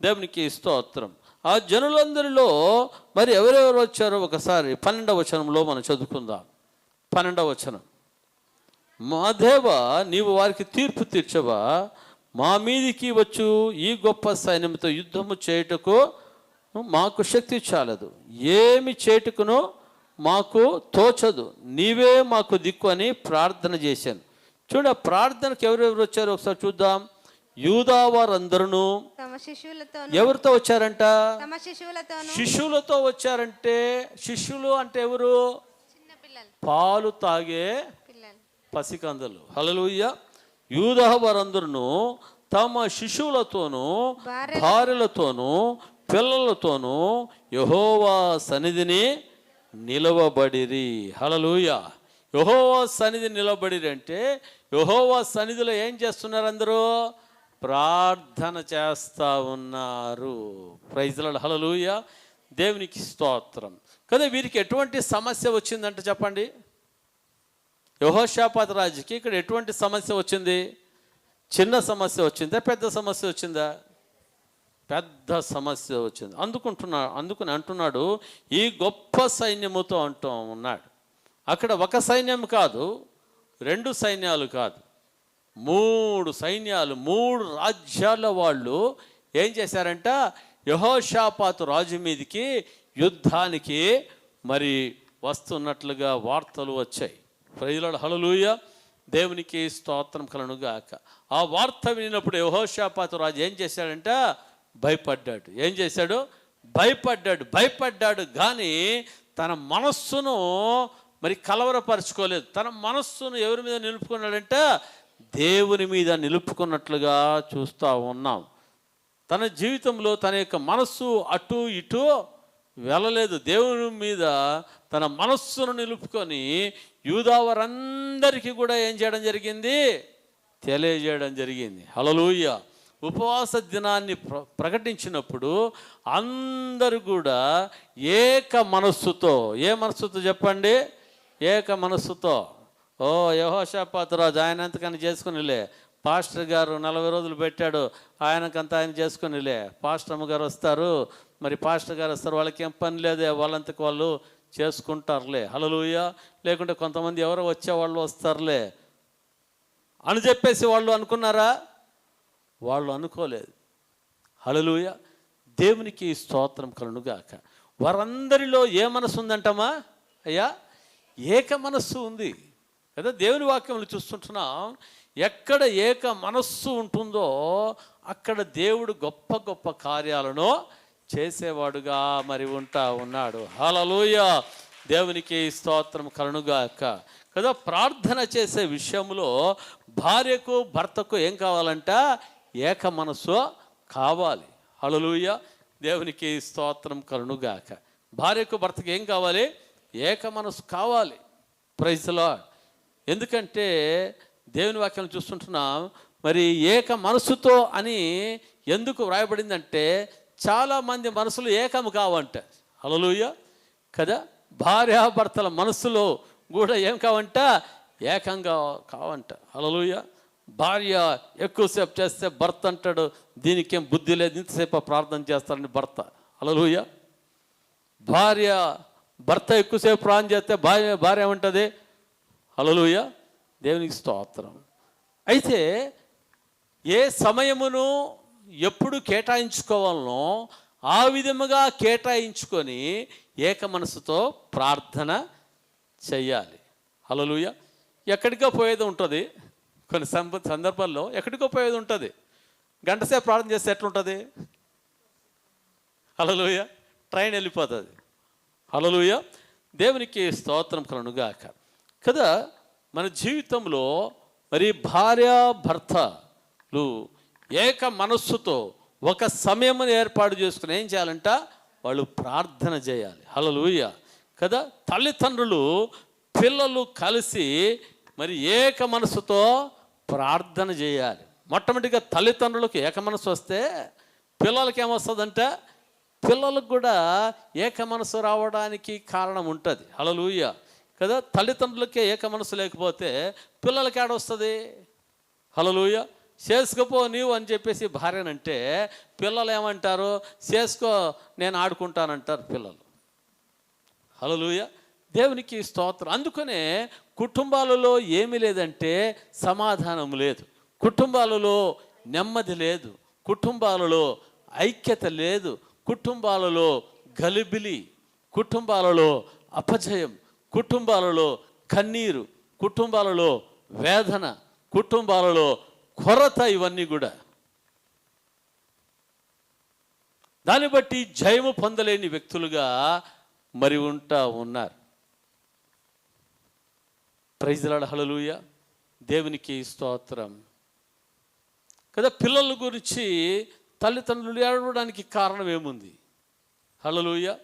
దేవునికి స్తోత్రం. ఆ జనులందరిలో మరి ఎవరెవరు వచ్చారో ఒకసారి 12వ వచనంలో మనం చదువుకుందాం. 12వ వచనం. మా దేవ, నీవు వారికి తీర్పు తీర్చవా? మా మీదికి వచ్చు ఈ గొప్ప సైన్యంతో యుద్ధము చేయుటకు మాకు శక్తి చాలదు, ఏమి చేయుటకునో మాకు తోచదు, నీవే మాకు దిక్కు అని ప్రార్థన చేశాను. చూడ, ప్రార్థనకు ఎవరెవరు వచ్చారో ఒకసారి చూద్దాం. యూదా వారందరూ ఎవరితో వచ్చారంట? శిశువులతో వచ్చారంటే, శిశువులు అంటే ఎవరు? పాలు తాగే పసికందులు. హల్లెలూయా. యూదా వారందరూ తమ శిశువులతోనూ భార్యలతోనూ పిల్లలతోనూ యెహోవా సన్నిధిని నిలవబడిరి. హల్లెలూయా. యెహోవా సన్నిధి నిలబడిరి అంటే యెహోవా సన్నిధిలో ఏం చేస్తున్నారు? అందరూ ప్రార్థన చేస్తూ ఉన్నారు. Praise the Lord. హల్లెలూయా, దేవునికి స్తోత్రం కదా. వీరికి ఎటువంటి సమస్య వచ్చిందంటే చెప్పండి? యెహోషాపాతు రాజుకి ఇక్కడ ఎటువంటి సమస్య వచ్చింది? చిన్న సమస్య వచ్చిందా, పెద్ద సమస్య వచ్చిందా? పెద్ద సమస్య వచ్చింది. అందుకుని అంటున్నాడు, ఈ గొప్ప సైన్యముతో అంటూ ఉన్నాడు. అక్కడ ఒక సైన్యం కాదు, 2 సైన్యాలు కాదు, 3 సైన్యాలు, 3 రాజ్యాల వాళ్ళు ఏం చేశారంట? యెహోషాపాతు రాజు మీదకి యుద్ధానికి మరి వస్తున్నట్లుగా వార్తలు వచ్చాయి. Praise the Lord. హల్లెలూయా, దేవునికి స్తోత్రం కలుగునుగాక. ఆ వార్త వినినప్పుడు యెహోషాపాతు రాజు ఏం చేశాడంట? భయపడ్డాడు. ఏం చేశాడు? భయపడ్డాడు కానీ తన మనస్సును మరి కలవరపరచుకోలేదు. తన మనస్సును ఎవరి మీద నిలుపుకున్నాడంట? దేవుని మీద నిలుపుకున్నట్లుగా చూస్తూ ఉన్నాం. తన జీవితంలో తన యొక్క మనస్సు అటు ఇటు వెళ్ళలేదు. దేవుని మీద తన మనస్సును నిలుపుకొని యూదా వారందరికీ కూడా ఏం చేయడం జరిగింది? తెలియజేయడం జరిగింది. హల్లెలూయా. ఉపవాస దినాన్ని ప్రకటించినప్పుడు అందరూ కూడా ఏక మనస్సుతో, ఏ మనస్సుతో చెప్పండి? ఏక మనస్సుతో. ఓ యెహోషాపాతు రాజు ఆయన ఎంతకని చేసుకునిలే, పాస్టర్ గారు 40 రోజులు పెట్టాడు, ఆయనకంతా ఆయన చేసుకునిలే, పాస్టర్ అమ్మగారు వస్తారు, మరి పాస్టర్ గారు వస్తారు, వాళ్ళకి ఏం పని లేదే, వాళ్ళంతకు వాళ్ళు చేసుకుంటారులే. హల్లెలూయా. లేకుంటే కొంతమంది ఎవరో వచ్చేవాళ్ళు వస్తారులే అని చెప్పేసి వాళ్ళు అనుకున్నారా? వాళ్ళు అనుకోలేదు. హల్లెలూయా, దేవునికి స్తోత్రం కలుగునుగాక. వారందరిలో ఏ మనసు ఉందంటమా? అయ్యా, ఏక మనస్సు ఉంది కదా. దేవుని వాక్యములు చూస్తుంటున్నాం, ఎక్కడ ఏక మనస్సు ఉంటుందో అక్కడ దేవుడు గొప్ప గొప్ప కార్యాలను చేసేవాడుగా మరి ఉంటా ఉన్నాడు. హల్లెలూయా, దేవునికి స్తోత్రం కలుగుగాక. కదా, ప్రార్థన చేసే విషయంలో భార్యకు భర్తకు ఏం కావాలంట? ఏక మనసు కావాలి. హల్లెలూయా, దేవునికి స్తోత్రం కలుగుగాక. భార్యకు భర్తకు ఏం కావాలి? ఏక మనసు కావాలి. Praise the Lord. ఎందుకంటే దేవుని వాక్యం చూస్తుంటున్నాం, మరి ఏక మనసుతో అని ఎందుకు వ్రాయబడిందంటే చాలామంది మనసులు ఏకము కావంట. హల్లెలూయా కదా, భార్యాభర్తల మనసులో కూడా ఏం కావంట? ఏకంగా కావంట. హల్లెలూయా. భార్య ఎక్కువసేపు చేస్తే భర్త అంటాడు, దీనికేం బుద్ధి లేదు, ఇంతసేపు ప్రార్థన చేస్తారని భర్త. హల్లెలూయా. భర్త ఎక్కువసేపు ప్రార్థన చేస్తే భార్య ఏమంటుంది? హల్లెలూయా, దేవునికి స్తోత్రం. అయితే ఏ సమయమును ఎప్పుడు కేటాయించుకోవాలనో ఆ విధముగా కేటాయించుకొని ఏక మనసుతో ప్రార్థన చెయ్యాలి. హల్లెలూయా. ఎక్కడికో పోయేది ఉంటుంది, కొన్ని సందర్భాల్లో ఎక్కడికో పోయేది ఉంటుంది. గంటసేపు ప్రార్థన చేస్తే ఎట్లుంటుంది? హల్లెలూయా, ట్రైన్ వెళ్ళిపోతుంది. హల్లెలూయా, దేవునికి స్తోత్రం కలుగుగాక. కదా, మన జీవితంలో మరి భార్యాభర్తలు ఏక మనస్సుతో ఒక సమయమును ఏర్పాటు చేసుకుని ఏం చేయాలంట? వాళ్ళు ప్రార్థన చేయాలి. హల్లెలూయా కదా. తల్లిదండ్రులు పిల్లలు కలిసి మరి ఏక మనసుతో ప్రార్థన చేయాలి. మొట్టమొదటిగా తల్లిదండ్రులకు ఏక మనసు వస్తే పిల్లలకి ఏమొస్తుందంట? పిల్లలకు కూడా ఏక మనసు రావడానికి కారణం ఉంటుంది. హల్లెలూయా కదా. తల్లిదండ్రులకే ఏక మనసు లేకపోతే పిల్లలకి ఏడొస్తుంది? హల్లెలూయా. చేసుకోపో నీవు అని చెప్పేసి భార్యనంటే పిల్లలు ఏమంటారు? చేసుకో, నేను ఆడుకుంటానంటారు పిల్లలు. హల్లెలూయా, దేవునికి స్తోత్రం. అందుకనే కుటుంబాలలో ఏమీ లేదంటే సమాధానం లేదు, కుటుంబాలలో నెమ్మది లేదు, కుటుంబాలలో ఐక్యత లేదు, కుటుంబాలలో గలిబిలి, కుటుంబాలలో అపజయం, కుటుంబాలలో కన్నీరు, కుటుంబాలలో వేదన, కుటుంబాలలో కొరత, ఇవన్నీ కూడా. దాన్ని బట్టి జయము పొందలేని వ్యక్తులుగా మరి ఉన్నారు. Praise the Lord. హల్లెలూయా, దేవునికి స్తోత్రం కదా. పిల్లల గురించి తల్లిదండ్రులు ఏడవడానికి కారణం ఏముంది? హల్లెలూయా,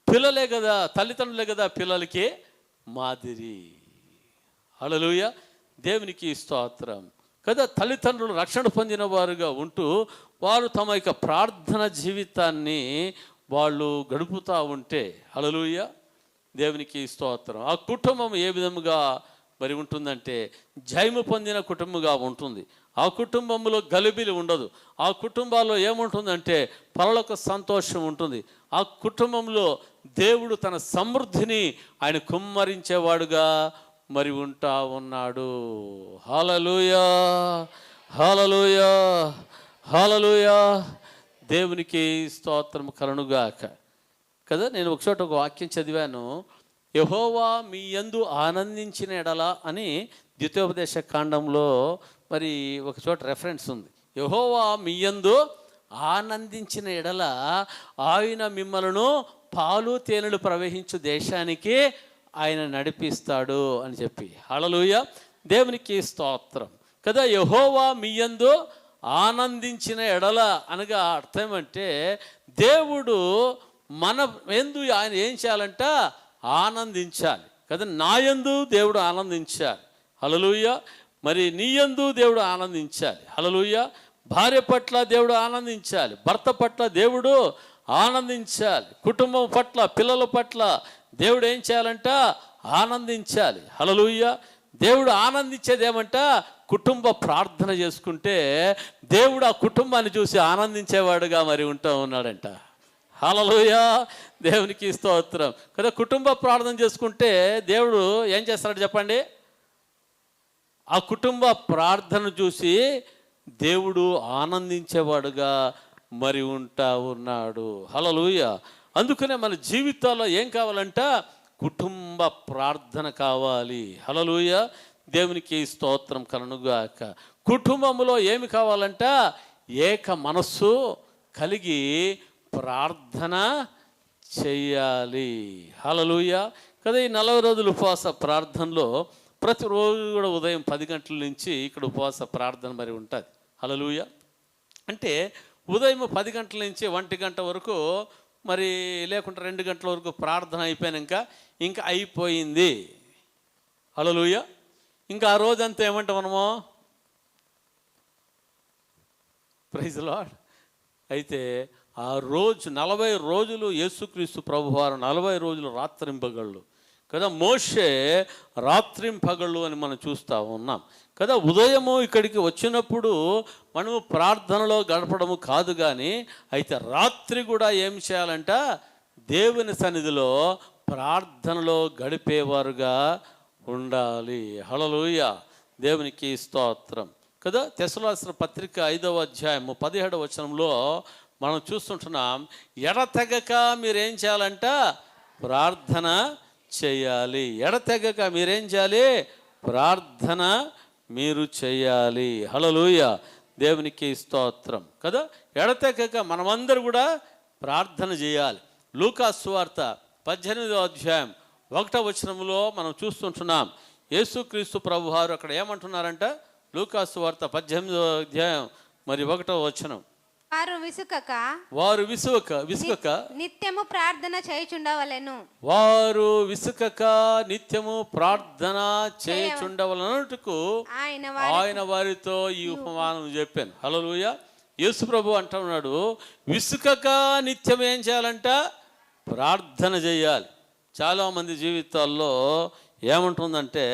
పిల్లలే కదా, తల్లిదండ్రులే కదా పిల్లలకి మాదిరి. హల్లెలూయా, దేవునికి స్తోత్రం కదా. తల్లిదండ్రులు రక్షణ పొందిన వారుగా ఉంటూ వారు తమ యొక్క ప్రార్థన జీవితాన్ని వాళ్ళు గడుపుతూ ఉంటే, హల్లెలూయా, దేవునికి స్తోత్రం, ఆ కుటుంబం ఏ విధముగా మరి ఉంటుందంటే జయము పొందిన కుటుంబంగా ఉంటుంది. ఆ కుటుంబంలో గలిబిలి ఉండదు. ఆ కుటుంబాల్లో ఏముంటుందంటే పరలోక సంతోషం ఉంటుంది. ఆ కుటుంబంలో దేవుడు తన సమృద్ధిని ఆయన కుమ్మరించేవాడుగా మరి ఉంటా ఉన్నాడు. హల్లెలూయా, హల్లెలూయా, హల్లెలూయా, దేవునికి స్తోత్రం కలుగుగాక కదా. నేను ఒకచోట ఒక వాక్యం చదివాను, యెహోవా మీ యందు ఆనందించిన ఎడల అని ద్వితీయోపదేశ కాండంలో మరి ఒక చోట రెఫరెన్స్ ఉంది. యెహోవా మీ యందు ఆనందించిన ఎడల ఆయన మిమ్మలను పాలు తేనెలు ప్రవహించు దేశానికి ఆయన నడిపిస్తాడు అని చెప్పి. హల్లెలూయా, దేవునికి స్తోత్రం కదా. యెహోవా మీ యందు ఆనందించిన ఎడల అనగా అర్థం అంటే దేవుడు మన యందు ఆయన ఏం చేయాలంట? ఆనందించాలి కదా. నా యందు దేవుడు ఆనందించాలి. హల్లెలూయా. మరి నీ యందు దేవుడు ఆనందించాలి. హల్లెలూయా. భార్య పట్ల దేవుడు ఆనందించాలి, భర్త పట్ల దేవుడు ఆనందించాలి, కుటుంబం పట్ల, పిల్లల పట్ల దేవుడు ఏం చేయాలంట? ఆనందించాలి. హల్లెలూయా. దేవుడు ఆనందించేది ఏమంట? కుటుంబ ప్రార్థన చేసుకుంటే దేవుడు ఆ కుటుంబాన్ని చూసి ఆనందించేవాడుగా మరి ఉంటా ఉన్నాడంట. హల్లెలూయా, దేవునికి స్తోత్రం కదా. కుటుంబ ప్రార్థన చేసుకుంటే దేవుడు ఏం చేస్తాడు చెప్పండి? ఆ కుటుంబ ప్రార్థన చూసి దేవుడు ఆనందించేవాడుగా మరి ఉంటా ఉన్నాడు. హల్లెలూయా. అందుకనే మన జీవితాల్లో ఏం కావాలంట? కుటుంబ ప్రార్థన కావాలి. హల్లెలూయా, దేవునికి స్తోత్రం కలుగుగాక. కుటుంబంలో ఏమి కావాలంట? ఏక మనస్సు కలిగి ప్రార్థన చెయ్యాలి. హల్లెలూయా. కదా ఈ 40 రోజులు ఉపవాస ప్రార్థనలో ప్రతిరోజు కూడా ఉదయం 10 గంటల నుంచి ఇక్కడ ఉపవాస ప్రార్థన మరి ఉంటుంది. హల్లెలూయా. అంటే ఉదయం 10 గంటల నుంచి 1 గంట వరకు మరి లేకుంటే 2 గంటల వరకు ప్రార్థన అయిపోయాక ఇంకా అయిపోయింది. హల్లెలూయా. ఇంకా ఆ రోజంతా ఏమంటాం మనము? Praise Lord. అయితే ఆ రోజు 40 రోజులు యేసుక్రీస్తు ప్రభువారు 40 రోజులు రాత్రింపగళ్ళు కదా. మోషే రాత్రింపగళ్ళు అని మనం చూస్తూ ఉన్నాం కదా. ఉదయము ఇక్కడికి వచ్చినప్పుడు మనము ప్రార్థనలో గడపడము కాదు, కానీ అయితే రాత్రి కూడా ఏం చేయాలంట? దేవుని సన్నిధిలో ప్రార్థనలో గడిపేవారుగా ఉండాలి. హల్లెలూయా. దేవునికి స్తోత్రం కదా. తెస్సలోనికీయుల పత్రిక 5వ అధ్యాయం 17వ వచనంలో మనం చూస్తుంటున్నాం, ఎడతెగక మీరేం చేయాలంట? ప్రార్థన చేయాలి. ఎడతెగక మీరేం చేయాలి? ప్రార్థన మీరు చేయాలి. హల్లెలూయా. దేవునికి స్తోత్రం కదా. ఎడతెగక మనమందరూ కూడా ప్రార్థన చేయాలి. లూకా సువార్త 18వ అధ్యాయం 1వ వచనంలో మనం చూస్తుంటున్నాం, యేసుక్రీస్తు ప్రభువారు అక్కడ ఏమంటున్నారంట? లూకా సువార్త 18వ అధ్యాయం మరి 1వ వచనం, వారు విసుకక నిత్యము ప్రార్థన చేయుచుండవలెను. వారు విసుకక నిత్యము ప్రార్థన చేయుచుండవలనట్టుకు ఆయన వారితో ఈ ఉపమానం చెప్పాను. హల్లెలూయా. యేసు ప్రభు అంటున్నాడు, విసుకక నిత్యం ఏం చేయాలంట? ప్రార్థన చేయాలి. చాలామంది జీవితాల్లో ఏముంటుందంటే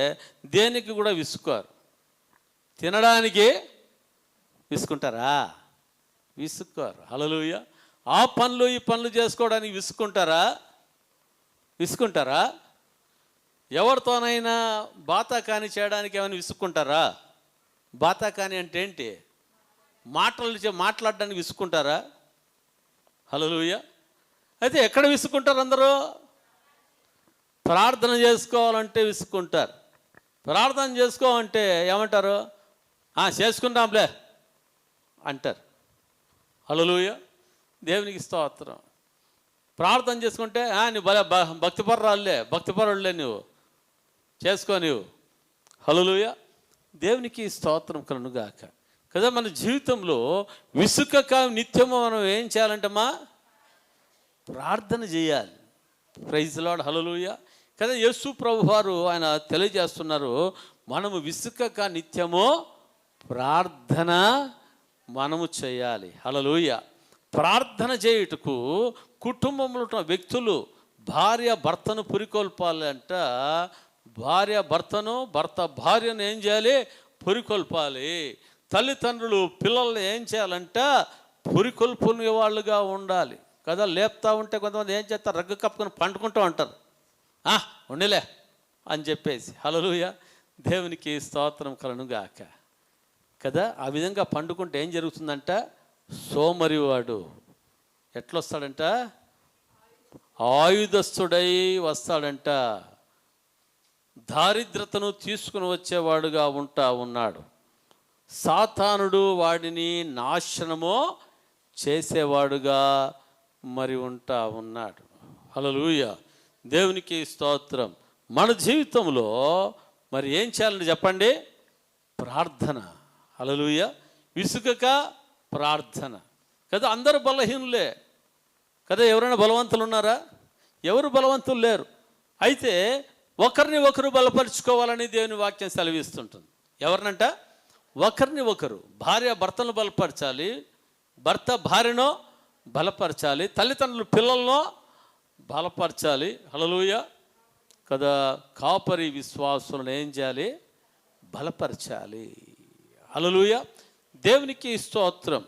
దేనికి కూడా విసుకారు. తినడానికి విసుకుంటారా? విసుక్కోరు. హల్లెలూయా. ఆ పనులు ఈ పనులు చేసుకోవడానికి విసుకుంటారా? ఎవరితోనైనా బాతాకాని చేయడానికి ఏమైనా విసుక్కుంటారా? బాతాకాని అంటే ఏంటి? మాట్లాడడానికి విసుక్కుంటారా? హల్లెలూయా. అయితే ఎక్కడ విసుక్కుంటారు అందరూ? ప్రార్థన చేసుకోవాలంటే విసుక్కుంటారు. ప్రార్థన చేసుకోవాలంటే ఏమంటారు? చేసుకుంటాంలే అంటారు. హల్లెలూయా. దేవునికి స్తోత్రం. ప్రార్థన చేసుకుంటే నువ్వు భక్తిపరులే నువ్వు చేసుకో నువ్వు. హల్లెలూయా. దేవునికి స్తోత్రం కలుగుగాక కదా. మన జీవితంలో విసుకక నిత్యము మనం ఏం చేయాలంటమ్మా? ప్రార్థన చేయాలి. Praise Lord. హల్లెలూయా కదా. యేసు ప్రభువారు ఆయన తెలియజేస్తున్నారు, మనము విసుకక నిత్యము ప్రార్థన మనము చేయాలి. హల్లెలూయా. ప్రార్థన చేయుటకు కుటుంబంలో ఉన్న వ్యక్తులు భార్య భర్తను పురికొల్పాలంట. భర్త భార్యను ఏం చేయాలి? పురికొల్పాలి. తల్లిదండ్రులు పిల్లల్ని ఏం చేయాలంట? పురికొల్పునే వాళ్ళుగా ఉండాలి కదా. లేపుతా ఉంటే కొంతమంది ఏం చేస్తారు? రగ్గు కప్పుకొని పండుకుంటూ ఉంటారు. ఉండలే అని చెప్పేసి. హల్లెలూయా. దేవునికి స్తోత్రం కలుగుగాక కదా. ఆ విధంగా పండుకుంటే ఏం జరుగుతుందంట? సోమరివాడు ఎట్లొస్తాడంట? ఆయుధస్తుడై వస్తాడంట. దారిద్రతను తీసుకుని వచ్చేవాడుగా ఉన్నాడు. సాతానుడు వాడిని నాశనమో చేసేవాడుగా మరి ఉన్నాడు. హల్లెలూయా. దేవునికి స్తోత్రం. మన జీవితంలో మరి ఏం చేయాలని చెప్పండి? ప్రార్థన. హల్లెలూయా. విసుగక ప్రార్థన కదా. అందరూ బలహీనులే కదా. ఎవరైనా బలవంతులు ఉన్నారా? ఎవరు బలవంతులు లేరు. అయితే ఒకరిని ఒకరు బలపరుచుకోవాలని దేవుని వాక్యం సెలవిస్తుంటుంది. ఎవరినంట? ఒకరిని ఒకరు. భార్య భర్తను బలపరచాలి, భర్త భార్యను బలపరచాలి, తల్లిదండ్రులు పిల్లలను బలపరచాలి. హల్లెలూయా కదా. కాపరి విశ్వాసులను ఏం చేయాలి? బలపరచాలి. హల్లెలూయా. దేవునికి స్తోత్రం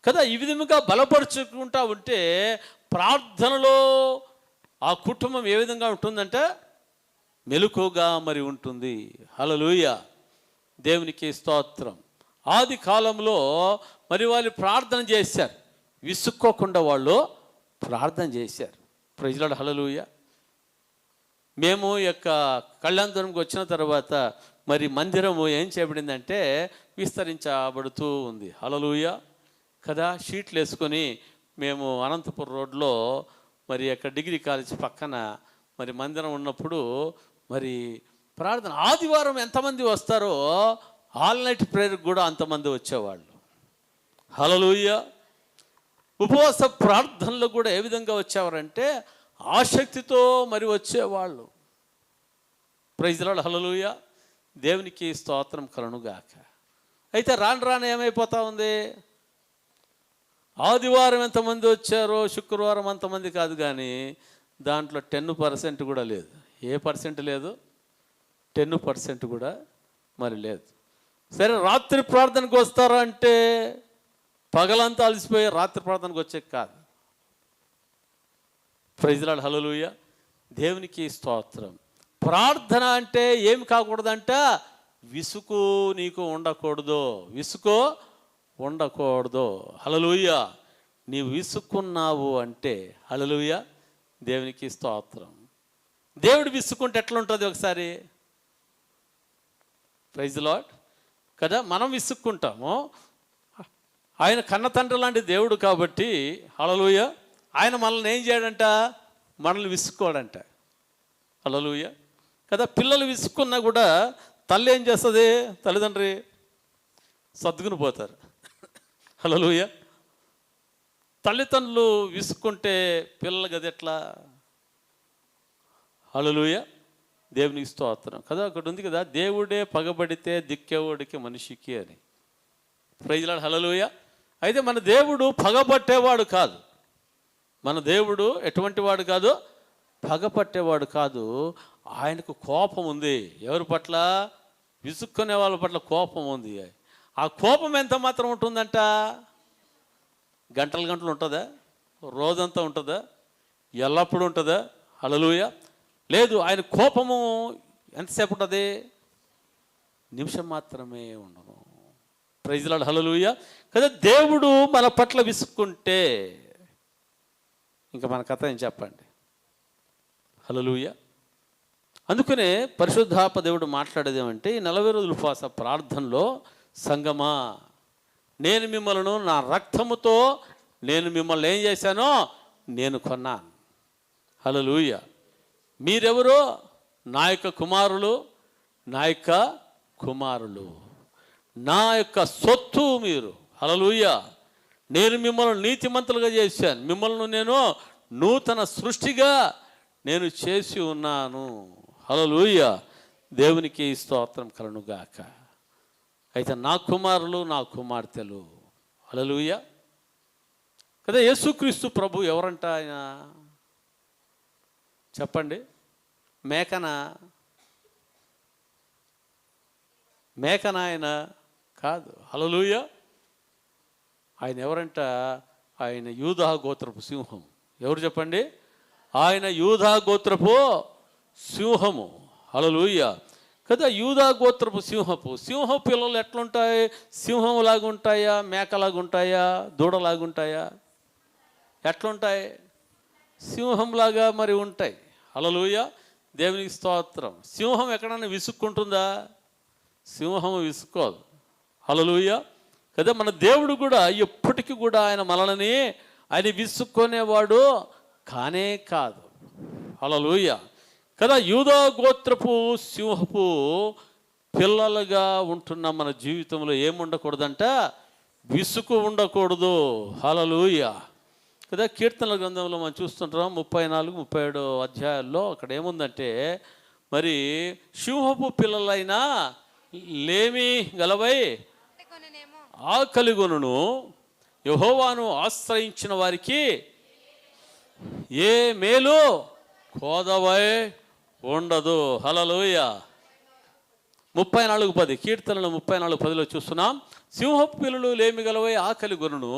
కదా. ఈ విధముగా బలపరుచుకుంటా ఉంటే ప్రార్థనలో ఆ కుటుంబం ఏ విధంగా ఉంటుందంటే మెలకుగా మరి ఉంటుంది. హల్లెలూయా. దేవునికి స్తోత్రం. ఆది కాలంలో మరి వాళ్ళు ప్రార్థన చేశారు, విసుక్కోకుండా వాళ్ళు ప్రార్థన చేశారు. Praise Lord. హల్లెలూయా. మేము యొక్క కళ్యాణపురంకి వచ్చిన తర్వాత మరి మందిరము ఏం చేయబడిందంటే విస్తరించబడుతూ ఉంది. హల్లెలూయా కదా. షీట్లు వేసుకొని మేము అనంతపురం రోడ్లో మరి అక్కడ డిగ్రీ కాలేజ్ పక్కన మరి మందిరం ఉన్నప్పుడు మరి ప్రార్థన ఆదివారం ఎంతమంది వస్తారో ఆల్ నైట్ ప్రేయర్కి కూడా అంతమంది వచ్చేవాళ్ళు. హల్లెలూయా. ఉపవాస ప్రార్థనలు కూడా ఏ విధంగా వచ్చేవారంటే ఆసక్తితో మరి వచ్చేవాళ్ళు. Praise the Lord. హల్లెలూయా. దేవునికి స్తోత్రం కలుగునుగాక. అయితే రాను రాను ఏమైపోతా ఉంది, ఆదివారం ఎంతమంది వచ్చారో శుక్రవారం అంతమంది కాదు, కానీ దాంట్లో 10% కూడా లేదు. ఏ పర్సెంట్ లేదు? 10% కూడా మరి లేదు. సరే, రాత్రి ప్రార్థనకు వస్తారా అంటే పగలంతా అలసిపోయి రాత్రి ప్రార్థనకు వచ్చే కాదు. Praise the Lord. హల్లెలూయా. దేవునికి స్తోత్రం. ప్రార్థన అంటే ఏమి కాకూడదంట, విసుగు నీకు ఉండకూడదు, విసుగు ఉండకూడదు. హల్లెలూయా. నీవు విసుక్కున్నావు అంటే, హల్లెలూయా, దేవునికి స్తోత్రం. దేవుడు విసుక్కుంటే ఎట్లా ఉంటుంది ఒకసారి? ప్రైజ్ ది లార్డ్ కదా. మనం విసుక్కుంటాము, ఆయన కన్న తండ్రి లాంటి దేవుడు కాబట్టి, హల్లెలూయా, ఆయన మనల్ని ఏం చేయడంట, మనల్ని విసుక్కోడంట. హల్లెలూయా కదా. పిల్లలు విసుక్కున్నా కూడా తల్లి ఏం చేస్తుంది, తల్లిదండ్రి సర్దుకుని పోతారు. హల్లెలూయా. తల్లిదండ్రులు విసుక్కుంటే పిల్లలు గది ఎట్లా? హల్లెలూయా. దేవునికి స్తోత్రం కదా. ఒకటి ఉంది కదా, దేవుడే పగబడితే దిక్కేవాడికి మనిషికి అని. Praise the Lord. హల్లెలూయా. అయితే మన దేవుడు పగబట్టేవాడు కాదు. మన దేవుడు ఎటువంటి వాడు కాదు, పగపట్టేవాడు కాదు. ఆయనకు కోపం ఉంది. ఎవరి పట్ల? విసుక్కునే వాళ్ళ పట్ల కోపం ఉంది. ఆ కోపం ఎంత మాత్రం ఉంటుందంట? గంటలు గంటలు ఉంటుందా? రోజంతా ఉంటుందా? ఎల్లప్పుడూ ఉంటుందా? హల్లెలూయా. లేదు, ఆయన కోపము ఎంతసేపు ఉంటుంది? నిమిషం మాత్రమే ఉండను. Praise the Lord. హల్లెలూయా కదా. దేవుడు మన పట్ల విసుక్కుంటే ఇంకా మన కథ ఏం చెప్పండి. హల్లెలూయా. అందుకనే పరిశుద్ధాత్మ దేవుడు మాట్లాడేది ఏమంటే, ఈ 40 రోజుల ఉపవాస ప్రార్థనలో, సంగమా, నేను మిమ్మల్ని నా రక్తముతో నేను మిమ్మల్ని ఏం చేశానో నేను కొన్నాను. హల్లెలూయా. మీరెవరో? నా యొక్క కుమారులు, నా యొక్క కుమారులు, నా యొక్క సొత్తు మీరు. హల్లెలూయా. నేను మిమ్మల్ని నీతిమంతులుగా చేశాను, మిమ్మల్ని నేను నూతన సృష్టిగా నేను చేసి ఉన్నాను. హల్లెలూయా. దేవునికి స్తోత్రం కలుగునుగాక. అయితే నా కుమారులు, నా కుమార్తెలు. హల్లెలూయా కదా. యేసుక్రీస్తు ప్రభు ఎవరంట ఆయన? చెప్పండి. మేకనా? మేకనా ఆయన? కాదు. హల్లెలూయా. ఆయన ఎవరంట? ఆయన యూదా గోత్రపు సింహం. ఎవరు చెప్పండి? ఆయన యూదా గోత్రపు సింహము. హల్లెలూయా కదా. యూదా గోత్రపు సింహ పిల్లలు ఎట్లుంటాయి? సింహంలాగా ఉంటాయా, మేకలాగా ఉంటాయా, దూడలాగా ఉంటాయా? ఎట్లుంటాయి? సింహంలాగా మరి ఉంటాయి. హల్లెలూయా. దేవునికి స్తోత్రం. సింహం ఎక్కడైనా విసుక్కుంటుందా? సింహం విసుక్కోదు. హల్లెలూయా కదా. మన దేవుడు కూడా ఎప్పటికీ కూడా ఆయన విసుక్కునేవాడు కానే కాదు. హల్లెలూయా కదా. యూదా గోత్రపు సింహపు పిల్లలుగా ఉంటున్న మన జీవితంలో ఏముండకూడదంట? విసుగు ఉండకూడదు. హల్లెలూయా కదా. కీర్తనల గ్రంథంలో మనం చూస్తుంటాం 34, 37 అధ్యాయాల్లో. అక్కడ ఏముందంటే, మరి సింహపు పిల్లలైనా లేమి గలవై ఆకలిగొనును, యెహోవాను ఆశ్రయించిన వారికి ఏ మేలు కోదవై ఉండదు. హల్లెలూయా. 34:10 కీర్తనలు 34:10లో చూస్తున్నాం. సింహపు పిల్లలు లేమి గలవై ఆకలి గొనును,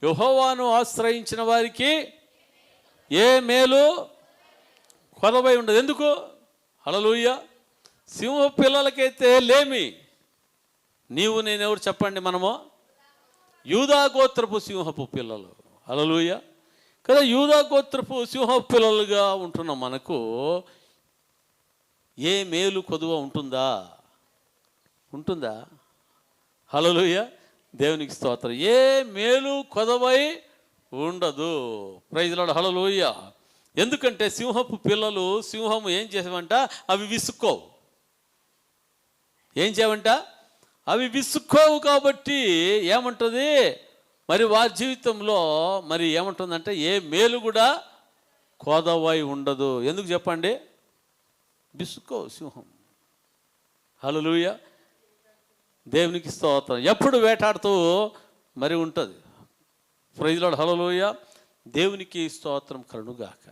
యెహోవాను ఆశ్రయించిన వారికి ఏ మేలు కొదవై ఉండదు. ఎందుకు? హల్లెలూయా. సింహపు పిల్లలకైతే లేమి. నీవు నేనెవరు చెప్పండి? మనము యూదా గోత్రపు సింహపు పిల్లలు. హల్లెలూయా కదా. యూదా గోత్రపు సింహపు పిల్లలుగా ఉంటున్న మనకు ఏ మేలు కొదువ ఉంటుందా? ఉంటుందా? హల్లెలూయా. దేవునికి స్తోత్రం. ఏ మేలు కొదవై ఉండదు. Praise the Lord. హల్లెలూయా ఎందుకంటే సింహపు పిల్లలు సింహము ఏం చేసావంట, అవి విసుక్కోవు. ఏం చేయమంట, అవి విసుక్కోవు. కాబట్టి ఏమంటుంది మరి వారి జీవితంలో మరి ఏమంటుందంటే ఏ మేలు కూడా కోదవై ఉండదు. ఎందుకు చెప్పండి, విసుక్కోవు సింహం. హల్లెలూయా, దేవునికి స్తోత్రం. ఎప్పుడు వేటాడుతూ మరి ఉంటుంది. ప్రైజ్ లార్డ్, హల్లెలూయా, దేవునికి స్తోత్రం కలుగుగాక.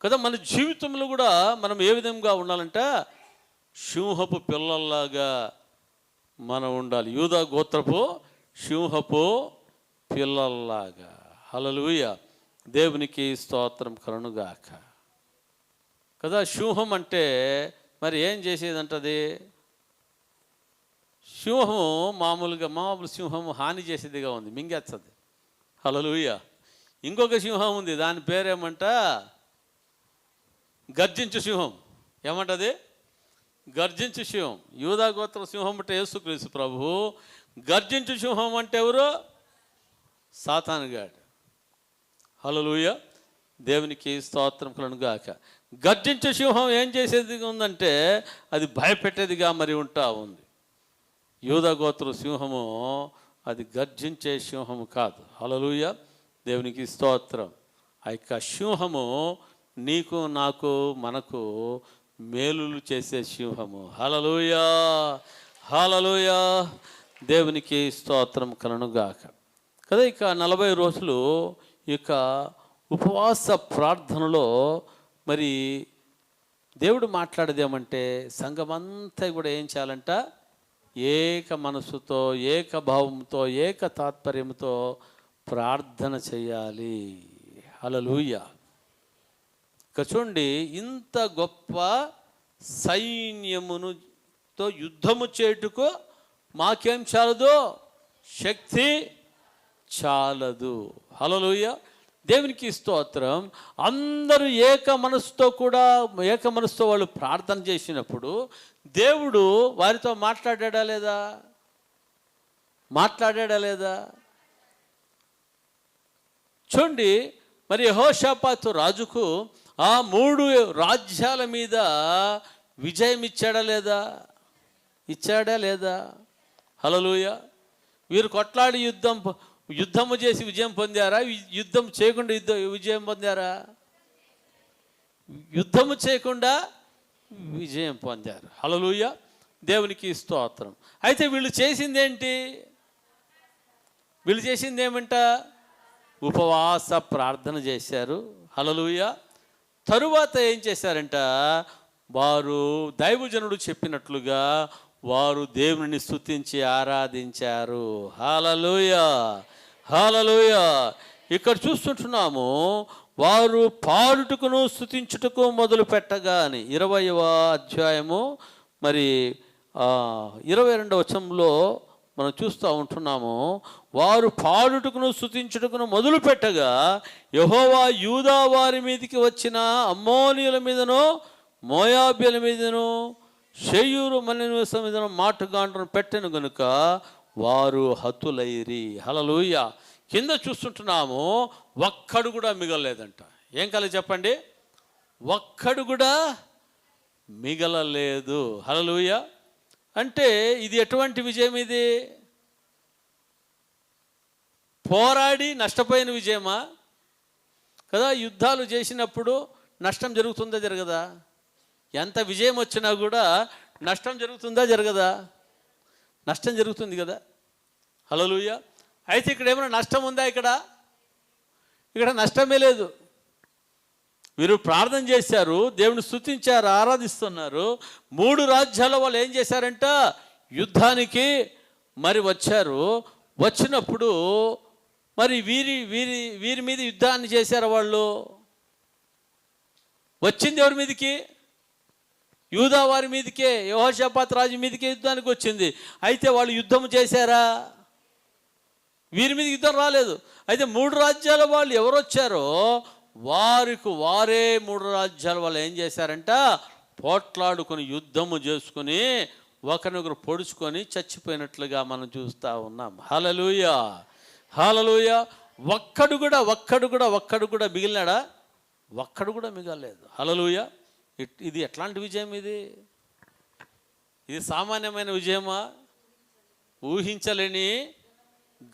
కదా మన జీవితంలో కూడా మనం ఏ విధంగా ఉండాలంటే సింహపు పిల్లల్లాగా మనం ఉండాలి. యూదా గోత్రపు సింహపు పిల్లల్లాగా. హల్లెలూయా, దేవునికి స్తోత్రం కలుగుగాక. కదా సింహం అంటే మరి ఏం చేసేదంటది, సింహము మామూలు సింహము హాని చేసేదిగా ఉంది, మింగేస్తుంది. హల్లెలూయా. ఇంకొక సింహం ఉంది, దాని పేరేమంట గర్జించు సింహం. ఏమంటది, గర్జించు సింహం. యూదా గోత్ర సింహం అంటే యేసుక్రీస్తు ప్రభు. గర్జించు సింహం అంటే ఎవరు, సాతానుగాడు. హల్లెలూయా, దేవునికి స్తోత్రం కలుగుగాక. గర్జించు సింహం ఏం చేసేదిగా ఉందంటే అది భయపెట్టేదిగా మరి ఉంటా ఉంది. యూదా గోత్ర సింహము అది గర్జించే సింహము కాదు. హల్లెలూయా, దేవునికి స్తోత్రం. ఆ యొక్క సింహము నీకు నాకు మనకు మేలులు చేసే సింహము. హల్లెలూయా, హల్లెలూయా, దేవునికి స్తోత్రం కలుగుగాక. కదా ఇక 40 రోజులు ఇక ఉపవాస ప్రార్థనలో మరి దేవుడు మాట్లాడేది ఏమంటే సంఘమంతా కూడా ఏం చేయాలంట, ఏక మనసుతో, ఏక భావంతో, ఏక తాత్పర్యంతో ప్రార్థన చేయాలి. హల్లెలూయా. ఇక చూడండి, ఇంత గొప్ప సైన్యమునుతో యుద్ధము చేయుటకు మాకేం చాలదు, శక్తి చాలదు. హల్లెలూయా, దేవునికి స్తోత్రం. అందరూ ఏక మనసుతో వాళ్ళు ప్రార్థన చేసినప్పుడు దేవుడు వారితో మాట్లాడా లేదా? చూడండి, మరి యెహోషాపాతు రాజుకు ఆ 3 రాజ్యాల మీద విజయం ఇచ్చాడా లేదా? హల్లెలూయా. వీరు కొట్లాడి యుద్ధము చేసి విజయం పొందారా, యుద్ధం చేయకుండా విజయం పొందారా? యుద్ధము చేయకుండా విజయం పొందారు. హల్లెలూయా, దేవునికి స్తోత్రం. అయితే వీళ్ళు చేసింది ఏమంట, ఉపవాస ప్రార్థన చేశారు. హల్లెలూయా. తరువాత ఏం చేశారంట, వారు దైవజనుడు చెప్పినట్లుగా వారు దేవుని స్తుతించి ఆరాధించారు. హల్లెలూయా, హల్లెలూయా. ఇక్కడ చూస్తుంటున్నాము, వారు పాడుటకును స్తుతించుటకు మొదలు పెట్టగానే 20వ అధ్యాయము మరి 22వ వచనంలో మనం చూస్తూ ఉంటున్నాము. వారు పాడుటకును స్తుతించుటకును మొదలు పెట్టగా యెహోవా యూదా వారి మీదకి వచ్చిన అమ్మోనీయుల మీదను, మోయాబీయుల మీదను, షెయూరు మలినివాసుల మీదను మాటుగాండ్రను పెట్టెను గనుక వారు హతులైరి. హల్లెలూయా. కింద చూస్తుంటున్నాము, ఒక్కడు కూడా మిగలలేదంట. ఏం కాలేదు చెప్పండి, ఒక్కడు కూడా మిగలలేదు. హల్లెలూయా. అంటే ఇది ఎటువంటి విజయం? ఇది పోరాడి నష్టపోయిన విజయమా? కదా, యుద్ధాలు చేసినప్పుడు నష్టం జరుగుతుందా జరగదా? ఎంత విజయం వచ్చినా కూడా నష్టం జరుగుతుందా జరగదా? నష్టం జరుగుతుంది కదా. హల్లెలూయా. అయితే ఇక్కడ ఏమైనా నష్టం ఉందా? ఇక్కడ నష్టమే లేదు. వీరు ప్రార్థన చేశారు, దేవుని స్తుతించారు, ఆరాధిస్తున్నారు. 3 రాజ్యాల వాళ్ళు ఏం చేశారంట, యుద్ధానికి మరి వచ్చారు. వచ్చినప్పుడు మరి వీరి మీద యుద్ధాన్ని చేశారు. వాళ్ళు వచ్చింది ఎవరి మీదకి? యూదా వారి మీదకే, యెహోషాపాతు రాజు మీదకే యుద్ధానికి వచ్చింది. అయితే వాళ్ళు యుద్ధం చేశారా? వీరి మీద యుద్ధం రాలేదు. అయితే 3 రాజ్యాల వాళ్ళు ఎవరు వచ్చారో వారే 3 రాజ్యాల వాళ్ళు ఏం చేశారంట, పోట్లాడుకొని యుద్ధము చేసుకుని ఒకరినొకరు పొడుచుకొని చచ్చిపోయినట్లుగా మనం చూస్తూ ఉన్నాం. హల్లెలూయా, హల్లెలూయా. ఒక్కడు కూడా మిగిలినాడా? ఒక్కడు కూడా మిగలేదు. హల్లెలూయా. ఇది ఎట్లాంటి విజయం? ఇది సామాన్యమైన విజయమా? ఊహించలేని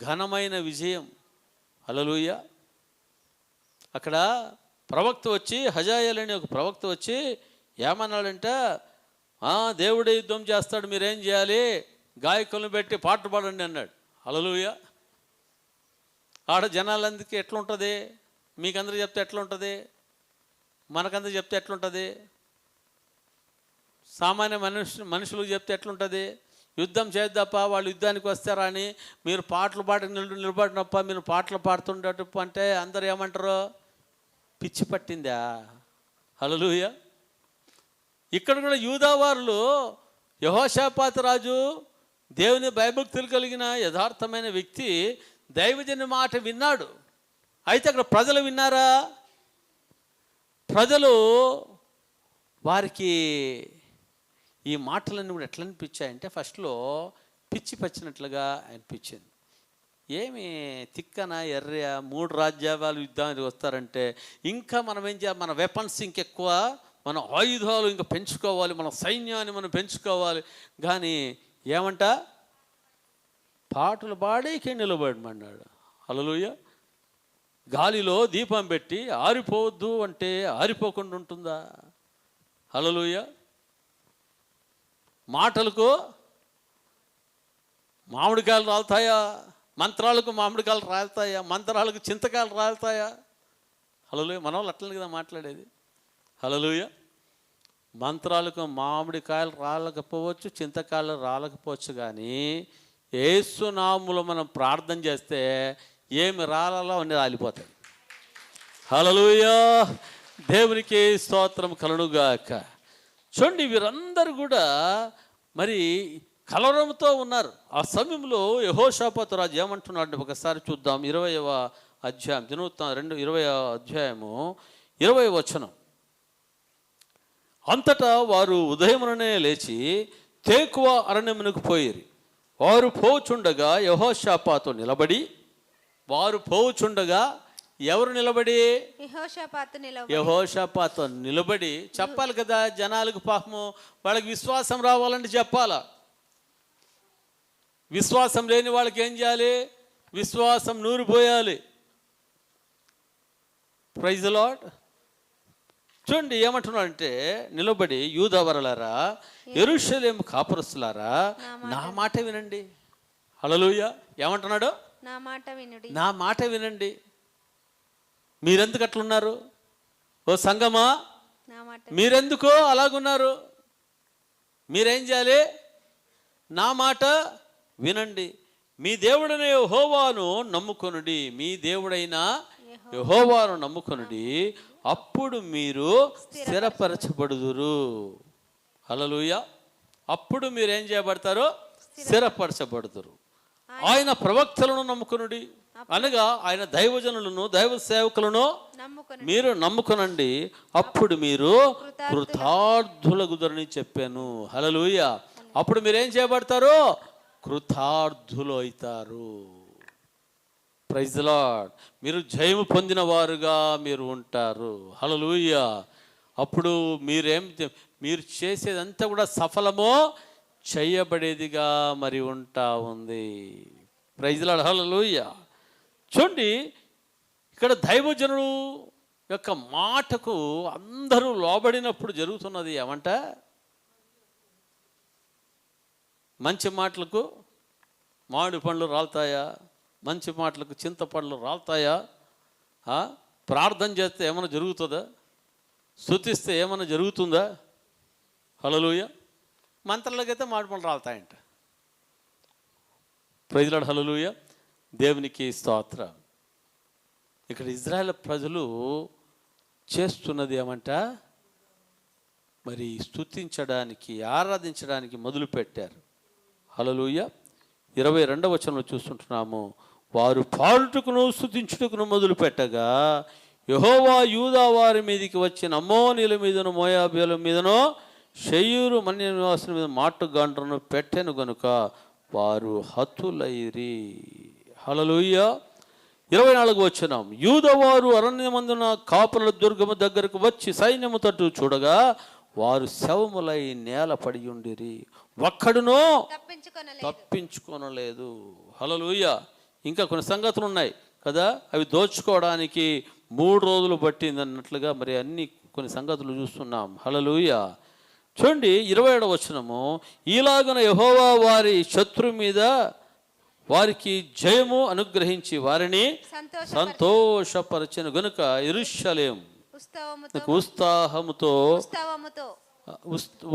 ఘనమైన విజయం. హల్లెలూయా. అక్కడ ప్రవక్త వచ్చి, హజాయేలు అనే ఒక ప్రవక్త వచ్చి ఏమన్నాడంటే, దేవుడే యుద్ధం చేస్తాడు, మీరేం చేయాలి, గాయకులను పెట్టి పాటలు పాడండి అన్నాడు. హల్లెలూయా. ఆడ జనాలందరికీ ఎట్లుంటుంది? మీకందరూ చెప్తే ఎట్లుంటుంది? మనకందరూ చెప్తే ఎట్లుంటుంది? సామాన్య మనుషులకు చెప్తే ఎట్లుంటుంది? యుద్ధం చేద్దాపా, వాళ్ళు యుద్ధానికి వస్తారా అని మీరు పాటలు పాడి నిలబడినప్ప, మీరు పాటలు పాడుతుండటప్పు అంటే అందరు ఏమంటారు? పిచ్చి పట్టిందా? హల్లెలూయా. ఇక్కడ కూడా యూదావారులు, యెహోషాపాతు రాజు దేవుని భయభక్తులు కలిగిన యథార్థమైన వ్యక్తి, దైవజన మాట విన్నాడు. అయితే అక్కడ ప్రజలు విన్నారా? ప్రజలు వారికి ఈ మాటలన్నీ కూడా ఎట్లా అనిపించాయంటే, ఫస్ట్లో పిచ్చి పచ్చినట్లుగా అనిపించింది. ఏమి తిక్కన ఎర్ర 3 రాజ్యాలు యుద్ధానికి వస్తారంటే, ఇంకా మనం ఏం చేయాలి? మన వెపన్స్ ఇంకెక్కువ, మన ఆయుధాలు ఇంకా పెంచుకోవాలి, మన సైన్యాన్ని మనం పెంచుకోవాలి. కానీ ఏమంట? పాటలు పాడేకే నిలబడమన్నాడు. హల్లెలూయా. గాలిలో దీపం పెట్టి ఆరిపోవద్దు అంటే ఆరిపోకుండా ఉంటుందా? హల్లెలూయా. మాటలకు మామిడికాయలు రాలుతాయా? మంత్రాలకు మామిడికాయలు రాలుతాయా? మంత్రాలకు చింతకాయలు రాలుతాయా? హల్లెలూయా. మన వాళ్ళు అట్లనే కదా మాట్లాడేది. హల్లెలూయా. మంత్రాలకు మామిడికాయలు రాలకపోవచ్చు, చింతకాయలు రాలకపోవచ్చు, కానీ యేసు నామములో మనం ప్రార్థన చేస్తే ఏమి రాలాలో అన్నీ రాలిపోతాయి. హల్లెలూయా. దేవునికి స్తోత్రం కలుగుగాక. చూడండి, వీరందరూ కూడా మరి కలవరంతో ఉన్నారు. ఆ సమయంలో యెహోషాపాతు రాజు ఏమంటున్నాడు ఒకసారి చూద్దాం. 20వ అధ్యాయం దినవృత్తాంతం 20వ అధ్యాయము 20వ వచనం. అంతటా వారు ఉదయముననే లేచి తేకువ అరణ్యమునకు పోయిరి. వారు పోచుండగా యెహోషాపాతు నిలబడి, వారు పోచుండగా ఎవరు నిలబడి? యెహోషాపాతు నిలబడి చెప్పాలి కదా జనాలకు. పాపము వాళ్ళకి విశ్వాసం రావాలంటే చెప్పాలా. విశ్వాసం లేని వాళ్ళకి ఏం చేయాలి? విశ్వాసం నూరిపోయాలి. Praise the lord. చూడండి ఏమంటున్నాడంటే, నిలబడి యూదావరులారా, యెరూషలేము కాపురస్తులారా, నా మాట వినండి. హల్లెలూయా. ఏమంటున్నాడు? నా మాట వినండి. మీరెందుకు అట్లున్నారు? ఓ సంగమా, మీరెందుకో అలాగున్నారు? మీరేం చేయాలి? నా మాట వినండి. మీ దేవుడైన యెహోవాను నమ్ముకొనుడి. మీ దేవుడైన యెహోవాను నమ్ముకొనుడి, అప్పుడు మీరు స్థిరపరచబడుదురు. హల్లెలూయా. అప్పుడు మీరు ఏం చేయబడతారు? స్థిరపరచబడుదురు. ఆయన ప్రవక్తలను నమ్ముకొనుడి, అనగా ఆయన దైవజనులను దైవ సేవకులను మీరు నమ్ముకొనండి, అప్పుడు మీరు కృతార్థులగుదరని చెప్పాను. హల్లెలూయా. అప్పుడు మీరేం చేయబడతారు? కృతార్థులు అవుతారు. Praise the Lord. మీరు జయము పొందిన వారుగా మీరు ఉంటారు. హల్లెలూయా. అప్పుడు మీరు చేసేదంతా కూడా సఫలమో చేయబడేదిగా మరి ఉంటా ఉంది. Praise the Lord. హల్లెలూయా. చూడండి, ఇక్కడ దైవజనుడు యొక్క మాటకు అందరూ లోబడినప్పుడు జరుగుతున్నది ఏమంట? మంచి మాటలకు మామిడి పండ్లు రాలుతాయా? మంచి మాటలకు చింతపండ్లు రాలుతాయా? ప్రార్థన చేస్తే ఏమైనా జరుగుతుందా? స్తుతిస్తే ఏమైనా జరుగుతుందా? హల్లెలూయా. మంత్రాలకైతే మామిడి పండ్లు రాలుతాయంట. Praise the Lord. హల్లెలూయా. దేవునికి స్తోత్రం. ఇక్కడ ఇజ్రాయేల్ ప్రజలు చేస్తున్నది ఏమంట? మరి స్తుతించడానికి, ఆరాధించడానికి మొదలుపెట్టారు. హల్లెలూయా. 22వ వచనంలో చూస్తుంటున్నాము. వారు పాడుటకును స్తుతించుటకును మొదలు పెట్టగా, యెహోవా యూదా వారి మీదకి వచ్చిన అమ్మోనీయుల మీదను మోయాబీయుల మీదను షెయూరు మన్య నివాసుల మీద మాటుగాండ్రను పెట్టెను గనుక వారు హతులైరి. హల్లెలూయా. 24 వచనం, యూదవారు అరణ్యమందున కాపుల దుర్గము దగ్గరకు వచ్చి సైన్యము తట్టు చూడగా వారు శవములై నేల పడి ఉండిరి, ఒక్కడునో తప్పించుకొనలేదు. హల్లెలూయా. ఇంకా కొన్ని సంగతులు ఉన్నాయి కదా, అవి దోచుకోవడానికి 3 రోజులు పట్టింది అన్నట్లుగా మరి అన్ని కొన్ని సంగతులు చూస్తున్నాం. హల్లెలూయా. చూడండి 27వ వచనము, ఈలాగున యెహోవా వారి శత్రు మీద వారికి జయము అనుగ్రహించి వారిని సంతోషపరచెను గనుక యెరూషలేము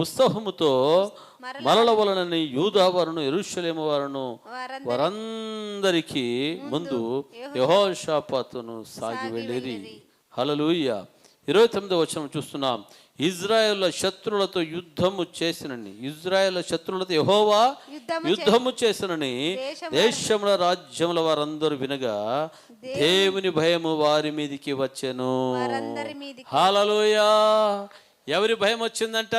ఉత్సాహముతో మరల వలనని యూదా వారును యెరూషలేము వారును వారందరికీ ముందు యెహోషాపాతును సాగి వెళ్ళిరి. హల్లెలూయా. 29వ వచనం చూస్తున్నాం, ఇజ్రాయేల్ శత్రులతో యుద్ధము చేసినని, ఇజ్రాయేల్ శత్రులతో యెహోవా యుద్ధము చేసినని దేశముల రాజ్యముల వారందరూ వినగా దేవుని భయము వారి మీదికి వచ్చెను. హల్లెలూయా. ఎవరి భయం వచ్చిందంట?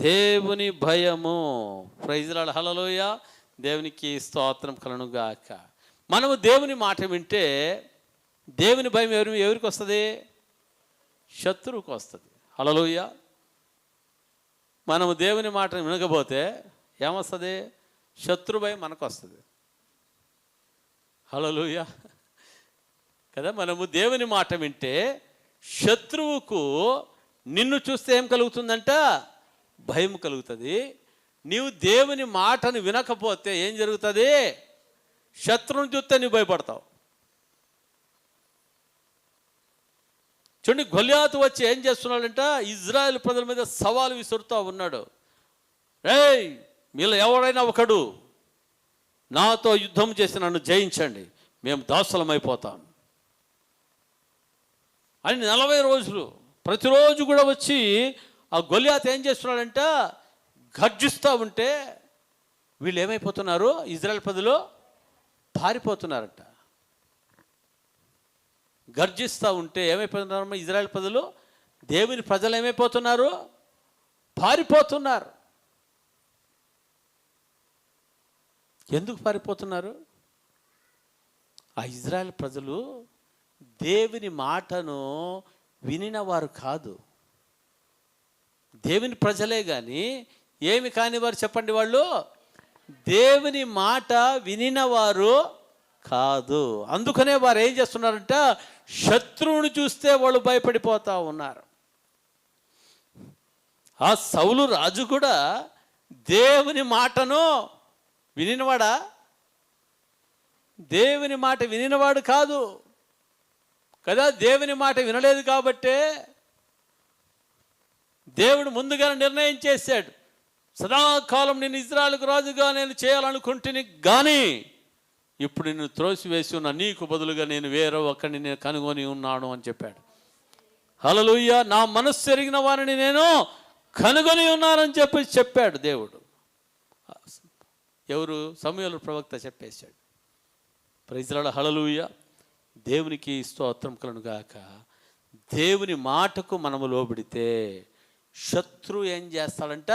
దేవుని భయము. Praise Lord. హల్లెలూయా. దేవునికి స్తోత్రం కలుగును గాక. మనము దేవుని మాట వింటే దేవుని భయం ఎవరికి వస్తుంది? శత్రువుకు వస్తుంది. హల్లెలూయా. మనము దేవుని మాటను వినకపోతే ఏమొస్తుంది? శత్రు భయం మనకు వస్తుంది. హల్లెలూయా కదా. మనము దేవుని మాట వింటే శత్రువుకు నిన్ను చూస్తే ఏం కలుగుతుందంట? భయం కలుగుతుంది. నీవు దేవుని మాటను వినకపోతే ఏం జరుగుతుంది? శత్రువుని చూస్తే నీవు భయపడతావు. చూడండి, గొల్యాతు వచ్చి ఏం చేస్తున్నాడంట? ఇజ్రాయెల్ ప్రజల మీద సవాలు విసురుతూ ఉన్నాడు. ఏయ్, మీలో ఎవరైనా ఒకడు నాతో యుద్ధం చేసి నన్ను జయించండి, మేము దాసులమైపోతాం అని 40 రోజులు ప్రతిరోజు కూడా వచ్చి ఆ గొల్యాతు ఏం చేస్తున్నాడంట? గర్జిస్తూ ఉంటే వీళ్ళు ఏమైపోతున్నారు? ఇజ్రాయెల్ ప్రజలు పారిపోతున్నారంట. గర్జిస్తూ ఉంటే ఏమైపోతున్నారు? ఇజ్రాయెల్ ప్రజలు, దేవుని ప్రజలు ఏమైపోతున్నారు? పారిపోతున్నారు. ఎందుకు పారిపోతున్నారు? ఆ ఇజ్రాయెల్ ప్రజలు దేవుని మాటను వినిన వారు కాదు. దేవుని ప్రజలే కానీ ఏమి కాని వారు చెప్పండి? వాళ్ళు దేవుని మాట వినిన వారు కాదు. అందుకనే వారు ఏం చేస్తున్నారంట? శత్రువుని చూస్తే వాళ్ళు భయపడిపోతూ ఉన్నారు. ఆ సౌలు రాజు కూడా దేవుని మాటను వినినవాడా? దేవుని మాట వినినవాడు కాదు కదా. దేవుని మాట వినలేదు కాబట్టే దేవుడు ముందుగానే నిర్ణయం చేశాడు, సదాకాలం నేను ఇజ్రాయెలుకు రాజుగా నేను చేయాలనుకుంటుని కానీ ఇప్పుడు నిన్ను త్రోసివేసి ఉన్న నీకు బదులుగా నేను వేరే ఒక్కడిని నేను కనుగొని ఉన్నాను అని చెప్పాడు. హల్లెలూయా. నా మనస్సు ఎరిగిన వారిని నేను కనుగొని ఉన్నానని చెప్పాడు దేవుడు. ఎవరు? సమూయేలు ప్రవక్త చెప్పేశాడు. Praise Lord. హల్లెలూయా. దేవునికి స్తోత్రం కలుగును గాక. దేవుని మాటకు మనము లోబడితే శత్రువు ఏం చేస్తాడంట?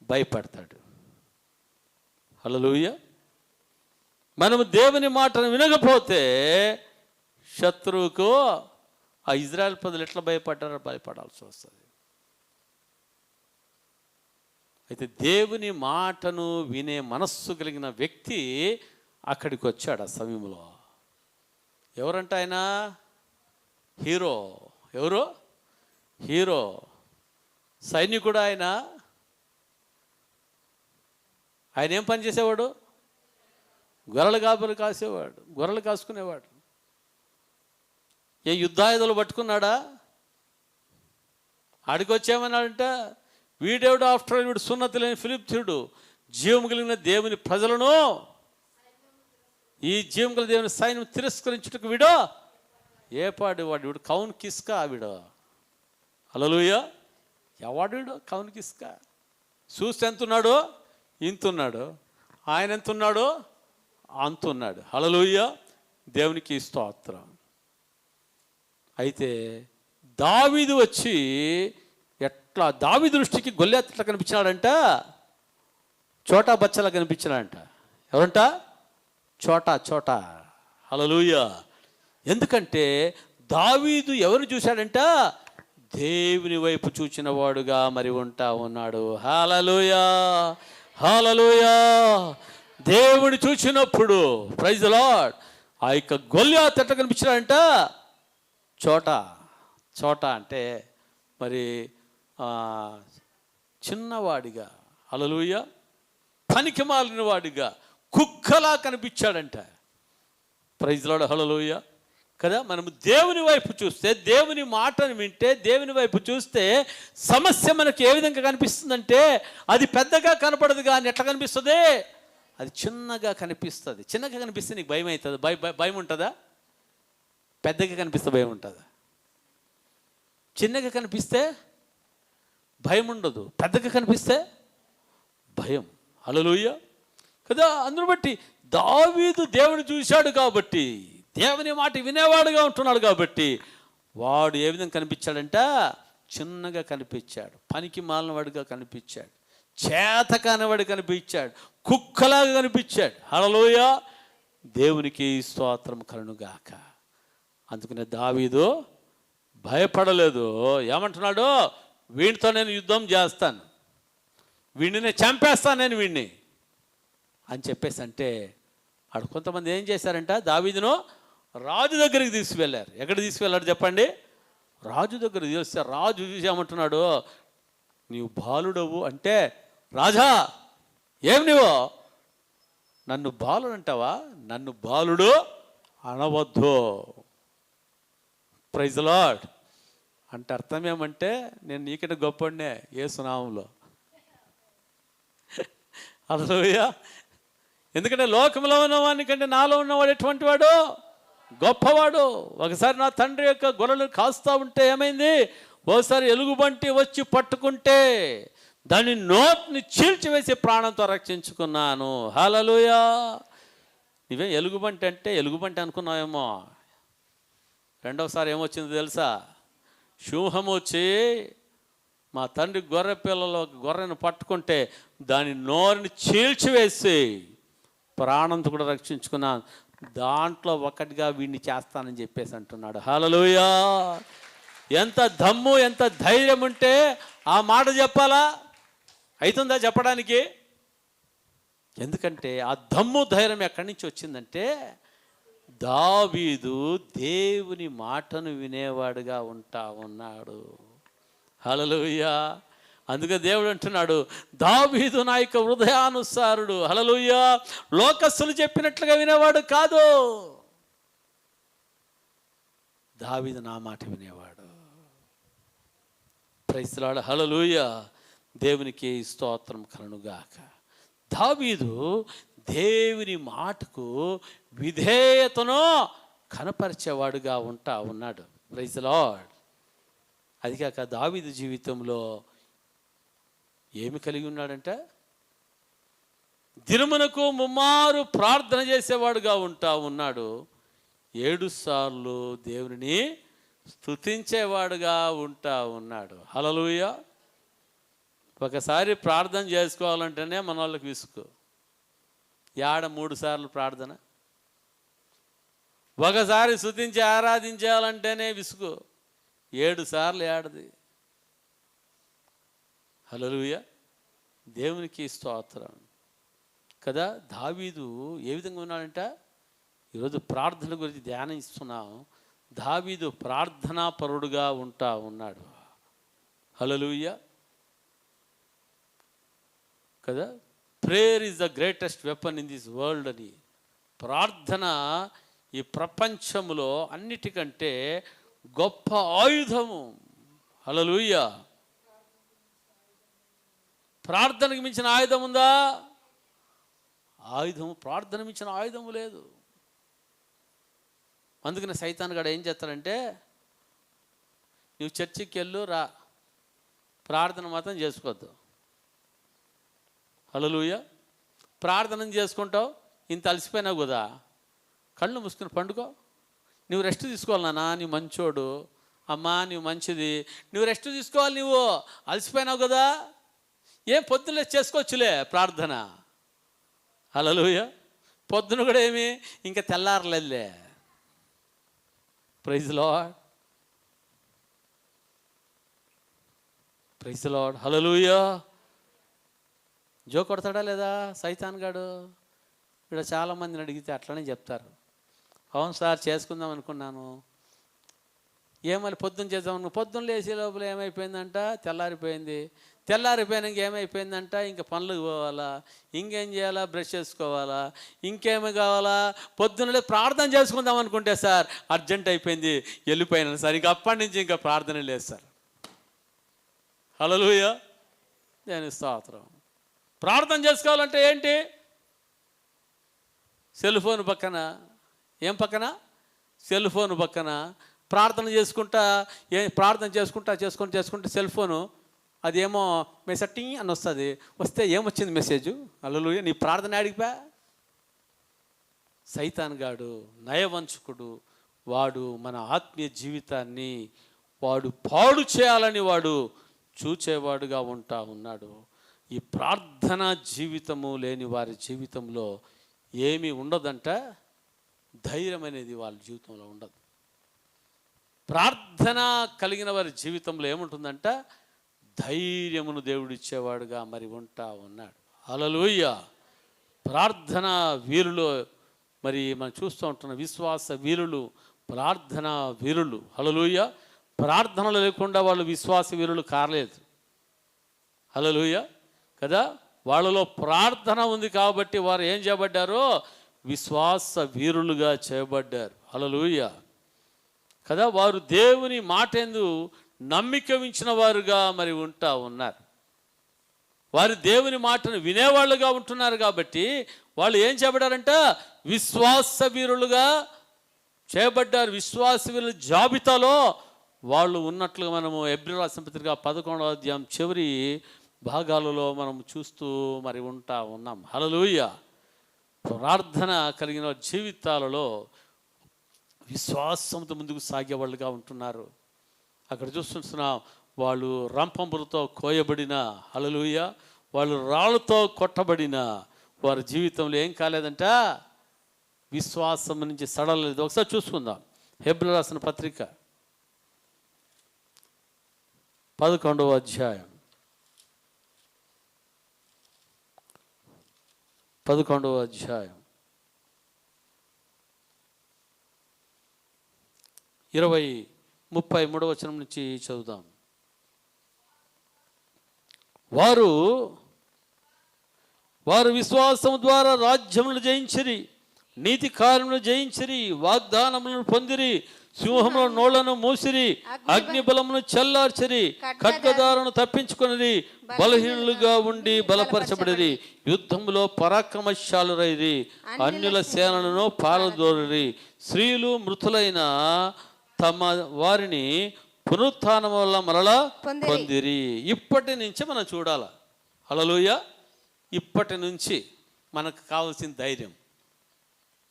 భయపడతాడు. హల్లెలూయా. మనము దేవుని మాటను వినకపోతే శత్రువుకు ఆ ఇజ్రాయెల్ ప్రజలు ఎట్లా భయపడ్డారో భయపడాల్సి వస్తుంది. అయితే దేవుని మాటను వినే మనస్సు కలిగిన వ్యక్తి అక్కడికి వచ్చాడు ఆ సమయంలో. ఎవరంట ఆయన? హీరో. ఎవరు? హీరో, సైనికుడు. ఆయన ఏం పని చేసేవాడు? గొర్రెలు కాపరి కాసేవాడు, గొర్రెలు కాసుకునేవాడు. ఏ యుద్ధాయుధాలు పట్టుకున్నాడా? ఆడికి వచ్చేమన్నాడంట, వీడెవడు ఆఫ్టర్ వీడు సున్నతి లేని ఫిలిప్తీయుడు, జీవం కలిగిన దేవుని ప్రజలను, ఈ జీవం కలిగిన దేవుని సైన్యం తిరస్కరించుటకు వీడు ఏపాడు వాడు? వీడు కౌన్ కిస్కా వీడు. హల్లెలూయా. ఎవడు వీడు? కౌన్ కిస్కా. చూస్తే ఎంతున్నాడు? ఇంతున్నాడు. ఆయన ఎంతున్నాడు? అంతున్నాడు. హల్లెలూయా. దేవునికి స్తోత్రం. అయితే దావీదు వచ్చి ఎట్లా దావీదు దృష్టికి గొల్యాతు ఎట్లా కనిపించినాడంట? చోటా బచ్చలా కనిపించినాడంట. ఎవరంట? చోటా. హల్లెలూయా. ఎందుకంటే దావీదు ఎవరు చూశాడంట? దేవుని వైపు చూచిన వాడుగా మరి ఉంటా ఉన్నాడు. హల్లెలూయా, హల్లెలూయా. దేవుని చూసినప్పుడు ప్రైజ్ ది లార్డ్, ఆ యొక్క గొల్యాతు ఎట్లా కనిపించాడంట? చోట అంటే మరి చిన్నవాడిగా, హల్లెలూయా, పనికి మాలిన వాడిగా, కుక్కలా కనిపించాడంట. Praise the Lord, hallelujah. కదా, మనము దేవుని వైపు చూస్తే, దేవుని మాటను వింటే, దేవుని వైపు చూస్తే సమస్య మనకు ఏ విధంగా కనిపిస్తుందంటే అది పెద్దగా కనపడదు, కానీ ఎట్లా కనిపిస్తుంది? అది చిన్నగా కనిపిస్తుంది. చిన్నగా కనిపిస్తే నీకు భయం అవుతుంది. భయం ఉంటుందా? పెద్దగా కనిపిస్తే భయం ఉంటుందా? చిన్నగా కనిపిస్తే భయం ఉండదు, పెద్దగా కనిపిస్తే భయం. హల్లెలూయా. కదా, అందును బట్టి దావీదు దేవుని చూశాడు కాబట్టి, దేవుని మాట వినేవాడుగా ఉంటున్నాడు కాబట్టి వాడు ఏ విధంగా కనిపించాడంట? చిన్నగా కనిపించాడు, పనికి మాలినవాడిగా కనిపించాడు, చేత కానివాడు కనిపించాడు, కుక్కలాగా కనిపించాడు. హల్లెలూయా. దేవునికి స్తోత్రం కలుగుగాక. అందుకనే దావీదు భయపడలేదు. ఏమంటున్నాడు? వీడితో నేను యుద్ధం చేస్తాను, వీడిని చంపేస్తాను నేను వీడిని అని చెప్పేసి అంటే, ఆడు కొంతమంది ఏం చేశారంట? దావీదును రాజు దగ్గరికి తీసుకువెళ్ళారు. ఎక్కడ తీసుకువెళ్ళాడు చెప్పండి? రాజు దగ్గర చూస్తే రాజు చూసి ఏమంటున్నాడు? నీవు బాలుడవు అంటే, రాజా ఏం నీవు నన్ను బాలుడు అంటావా? నన్ను బాలుడు అనవద్దు. Praise the lord. అంటే అర్థం ఏమంటే, నేను నీకంటే గొప్పనే యేసు నామములో. హల్లెలూయా. ఎందుకంటే లోకంలో ఉన్నవాడిని కంటే నాలో ఉన్నవాడు ఎటువంటి వాడు? గొప్పవాడు. ఒకసారి నా తండ్రి యొక్క గొర్రెలు కాస్తా ఉంటే ఏమైంది? ఓసారి ఎలుగుబంటి వచ్చి పట్టుకుంటే దాని నోటిని చీల్చివేసి ప్రాణంతో రక్షించుకున్నాను. హల్లెలూయా. ఇవే ఎలుగుబంటి అంటే ఎలుగుబంటి అనుకున్నావేమో. రెండవసారి ఏమొచ్చిందో తెలుసా? సింహం వచ్చి మా తండ్రి గొర్రె పిల్లలో గొర్రెను పట్టుకుంటే దాని నోరుని చీల్చివేసి ప్రాణంతో కూడా రక్షించుకున్నాను. దాంట్లో ఒకటిగా వీడిని చేస్తానని చెప్పేసి అంటున్నాడు. హల్లెలూయా. ఎంత దమ్ము, ఎంత ధైర్యం ఉంటే ఆ మాట చెప్పాలా? అవుతుందా చెప్పడానికి? ఎందుకంటే ఆ దమ్ము ధైర్యం ఎక్కడి నుంచి వచ్చిందంటే, దావీదు దేవుని మాటను వినేవాడుగా ఉంటా ఉన్నాడు. హల్లెలూయా. అందుకే దేవుడు అంటున్నాడు, దావీదు నా యొక్క హృదయానుసారుడు. హల్లెలూయా. లోకస్తులు చెప్పినట్లుగా వినేవాడు కాదు, దావీదు నా మాట వినేవాడు. Praise the Lord. హల్లెలూయా. దేవునికి స్తోత్రం కలుగుగాక. దావీదు దేవుని మాటకు విధేయతను కనపరిచేవాడుగా ఉంటా ఉన్నాడు. Praise the Lord. అది కాక దావీదు జీవితంలో ఏమి కలిగి ఉన్నాడంటే, దినమునకు ముమ్మారు ప్రార్థన చేసేవాడుగా ఉంటా ఉన్నాడు. 7 సార్లు దేవుని స్తుతించేవాడుగా ఉంటా ఉన్నాడు. హల్లెలూయా. ఒకసారి ప్రార్థన చేసుకోవాలంటేనే మన వాళ్ళకి విసుగు. 3 సార్లు ప్రార్థన. ఒకసారి స్తుతించి ఆరాధించాలంటేనే విసుగు. 7 సార్లు ఏడది. హల్లెలూయా. దేవునికి స్తోత్రం. కదా, దావీదు ఏ విధంగా ఉన్నాడంట? ఈరోజు ప్రార్థన గురించి ధ్యానిస్తున్నాం. దావీదు ప్రార్థనా పరుడుగా ఉంటా ఉన్నాడు. హల్లెలూయా. కదా, prayer is the greatest weapon in this world అని. ప్రార్థన ఈ ప్రపంచంలో అన్నిటికంటే గొప్ప ఆయుధము. హల్లెలూయా. ప్రార్థనకు మించిన ఆయుధం ఉందా? ప్రార్థన మించిన ఆయుధము లేదు. అందుకని సైతాన్ గాడు ఏం చేస్తాడంటే, నువ్వు చర్చికి వెళ్ళు రా, ప్రార్థన మాత్రం చేసుకోవద్దు. హల్లెలూయా. ప్రార్థన చేసుకుంటావు, ఇంత అలసిపోయినావు కదా, కళ్ళు మూసుకుని పండుకో. నువ్వు రెస్ట్ తీసుకోవాలి నాన్న, నీ మంచోడు, అమ్మా నువ్వు మంచిది, నువ్వు రెస్ట్ తీసుకోవాలి, నువ్వు అలసిపోయినావు కదా, ఏం పొద్దున్నే చేసుకోవచ్చులే ప్రార్థన. హల్లెలూయా. పొద్దున కూడా ఏమి ఇంకా తెల్లారలేదులే. ప్రైజ్ లార్డ్, ప్రైజ్ లార్డ్, హల్లెలూయా. జో కొడతాడా లేదా సైతాన్ గాడు? ఇక్కడ చాలామందిని అడిగితే అట్లనే చెప్తారు. అవును సార్ చేసుకుందాం అనుకున్నాను, ఏమని పొద్దున్న చేద్దాం, పొద్దున్న లేచే లోపల ఏమైపోయిందంట, తెల్లారిపోయింది. తెల్లారిపోయినాక ఏమైపోయిందంట, ఇంకా పనులకు పోవాలా, ఇంకేం చేయాలా, బ్రష్ చేసుకోవాలా, ఇంకేమి కావాలా, పొద్దున్నలే ప్రార్థన చేసుకుందాం అనుకుంటే సార్ అర్జెంట్ అయిపోయింది, వెళ్ళిపోయినాను సార్. ఇంక అప్పటి నుంచి ఇంకా ప్రార్థన లేదు సార్. హల్లెలూయా, దేని స్తోత్రం. ప్రార్థన చేసుకోవాలంటే ఏంటి? సెల్ ఫోన్ పక్కన, ఏం పక్కన? సెల్ ఫోన్ పక్కన ప్రార్థన చేసుకుంటా, ప్రార్థన చేసుకుంటే సెల్ ఫోను అదేమో మెసేజ్ టీ అని వస్తుంది. వస్తే ఏమొచ్చింది మెసేజ్? హల్లెలూయా, నీ ప్రార్థన అడిగిపా. సైతాన్ గాడు నయవంచకుడు, వాడు మన ఆత్మీయ జీవితాన్ని వాడు పాడు చేయాలని వాడు చూచేవాడుగా ఉన్నాడు. ఈ ప్రార్థన జీవితము లేని వారి జీవితంలో ఏమీ ఉండదంట, ధైర్యం అనేది వాళ్ళ జీవితంలో ఉండదు. ప్రార్థన కలిగిన వారి జీవితంలో ఏముంటుందంట, ధైర్యమును దేవుడిచ్చేవాడుగా మరి ఉన్నాడు. హల్లెలూయా. ప్రార్థన వీరులు మరి మనం చూస్తూ ఉంటున్న విశ్వాస వీరులు, ప్రార్థన వీరులు. హల్లెలూయా. ప్రార్థనలు లేకుండా వాళ్ళు విశ్వాస వీరులు కాలేదు. హల్లెలూయా కదా. వాళ్ళలో ప్రార్థన ఉంది కాబట్టి వారు ఏం చేయబడ్డారో విశ్వాస వీరులుగా చేయబడ్డారు. హల్లెలూయా కదా. వారు దేవుని మాటేందు నమ్మిక ఉంచిన వారుగా మరి ఉన్నారు. వారు దేవుని మాటను వినేవాళ్ళుగా ఉంటున్నారు కాబట్టి వాళ్ళు ఏం చేయబడ్డారంట, విశ్వాస వీరులుగా చేయబడ్డారు. విశ్వాస వీరుల జాబితాలో వాళ్ళు ఉన్నట్లుగా మనము హెబ్రీయులకు రాసిన పత్రిక 11వ అధ్యాయం చివరి భాగాలలో మనం చూస్తూ మరి ఉన్నాం. హల్లెలూయా. ప్రార్థన కలిగిన జీవితాలలో విశ్వాసంతో ముందుకు సాగేవాళ్ళుగా ఉంటున్నారు. అక్కడ చూస్తున్నాం, వాళ్ళు రంపంబులతో కోయబడిన, హల్లెలూయా, వాళ్ళు రాళ్ళతో కొట్టబడిన వారి జీవితంలో ఏం కాలేదంట, విశ్వాసం నుంచి సడలేదు. ఒకసారి చూసుకుందాం. హెబ్రీయులకు రాసిన పత్రిక 11వ అధ్యాయం 11వ అధ్యాయం 33వ వచనం నుంచి చదువుదాం. వారు విశ్వాసం ద్వారా రాజ్యములను జయించిరి, నీతి కార్యములను జయించిరి, వాగ్దానములను పొందిరి, సింహముల నోళ్లను మూసిరి, అగ్ని బలమును చల్లార్చిరి, ఖడ్గదారును తప్పించుకొనిరి, బలహీనులుగా ఉండి బలపరచబడిరి, యుద్ధములో పరాక్రమశాలురైరి, అన్యుల సేనలను పారదోరిరి, స్త్రీలు మృతులైన తమ వారిని పునరుత్థానం వల్ల మరలా పొందిరి. ఇప్పటి నుంచి మనం చూడాల. హల్లెలూయా. ఇప్పటి నుంచి మనకు కావాల్సిన ధైర్యం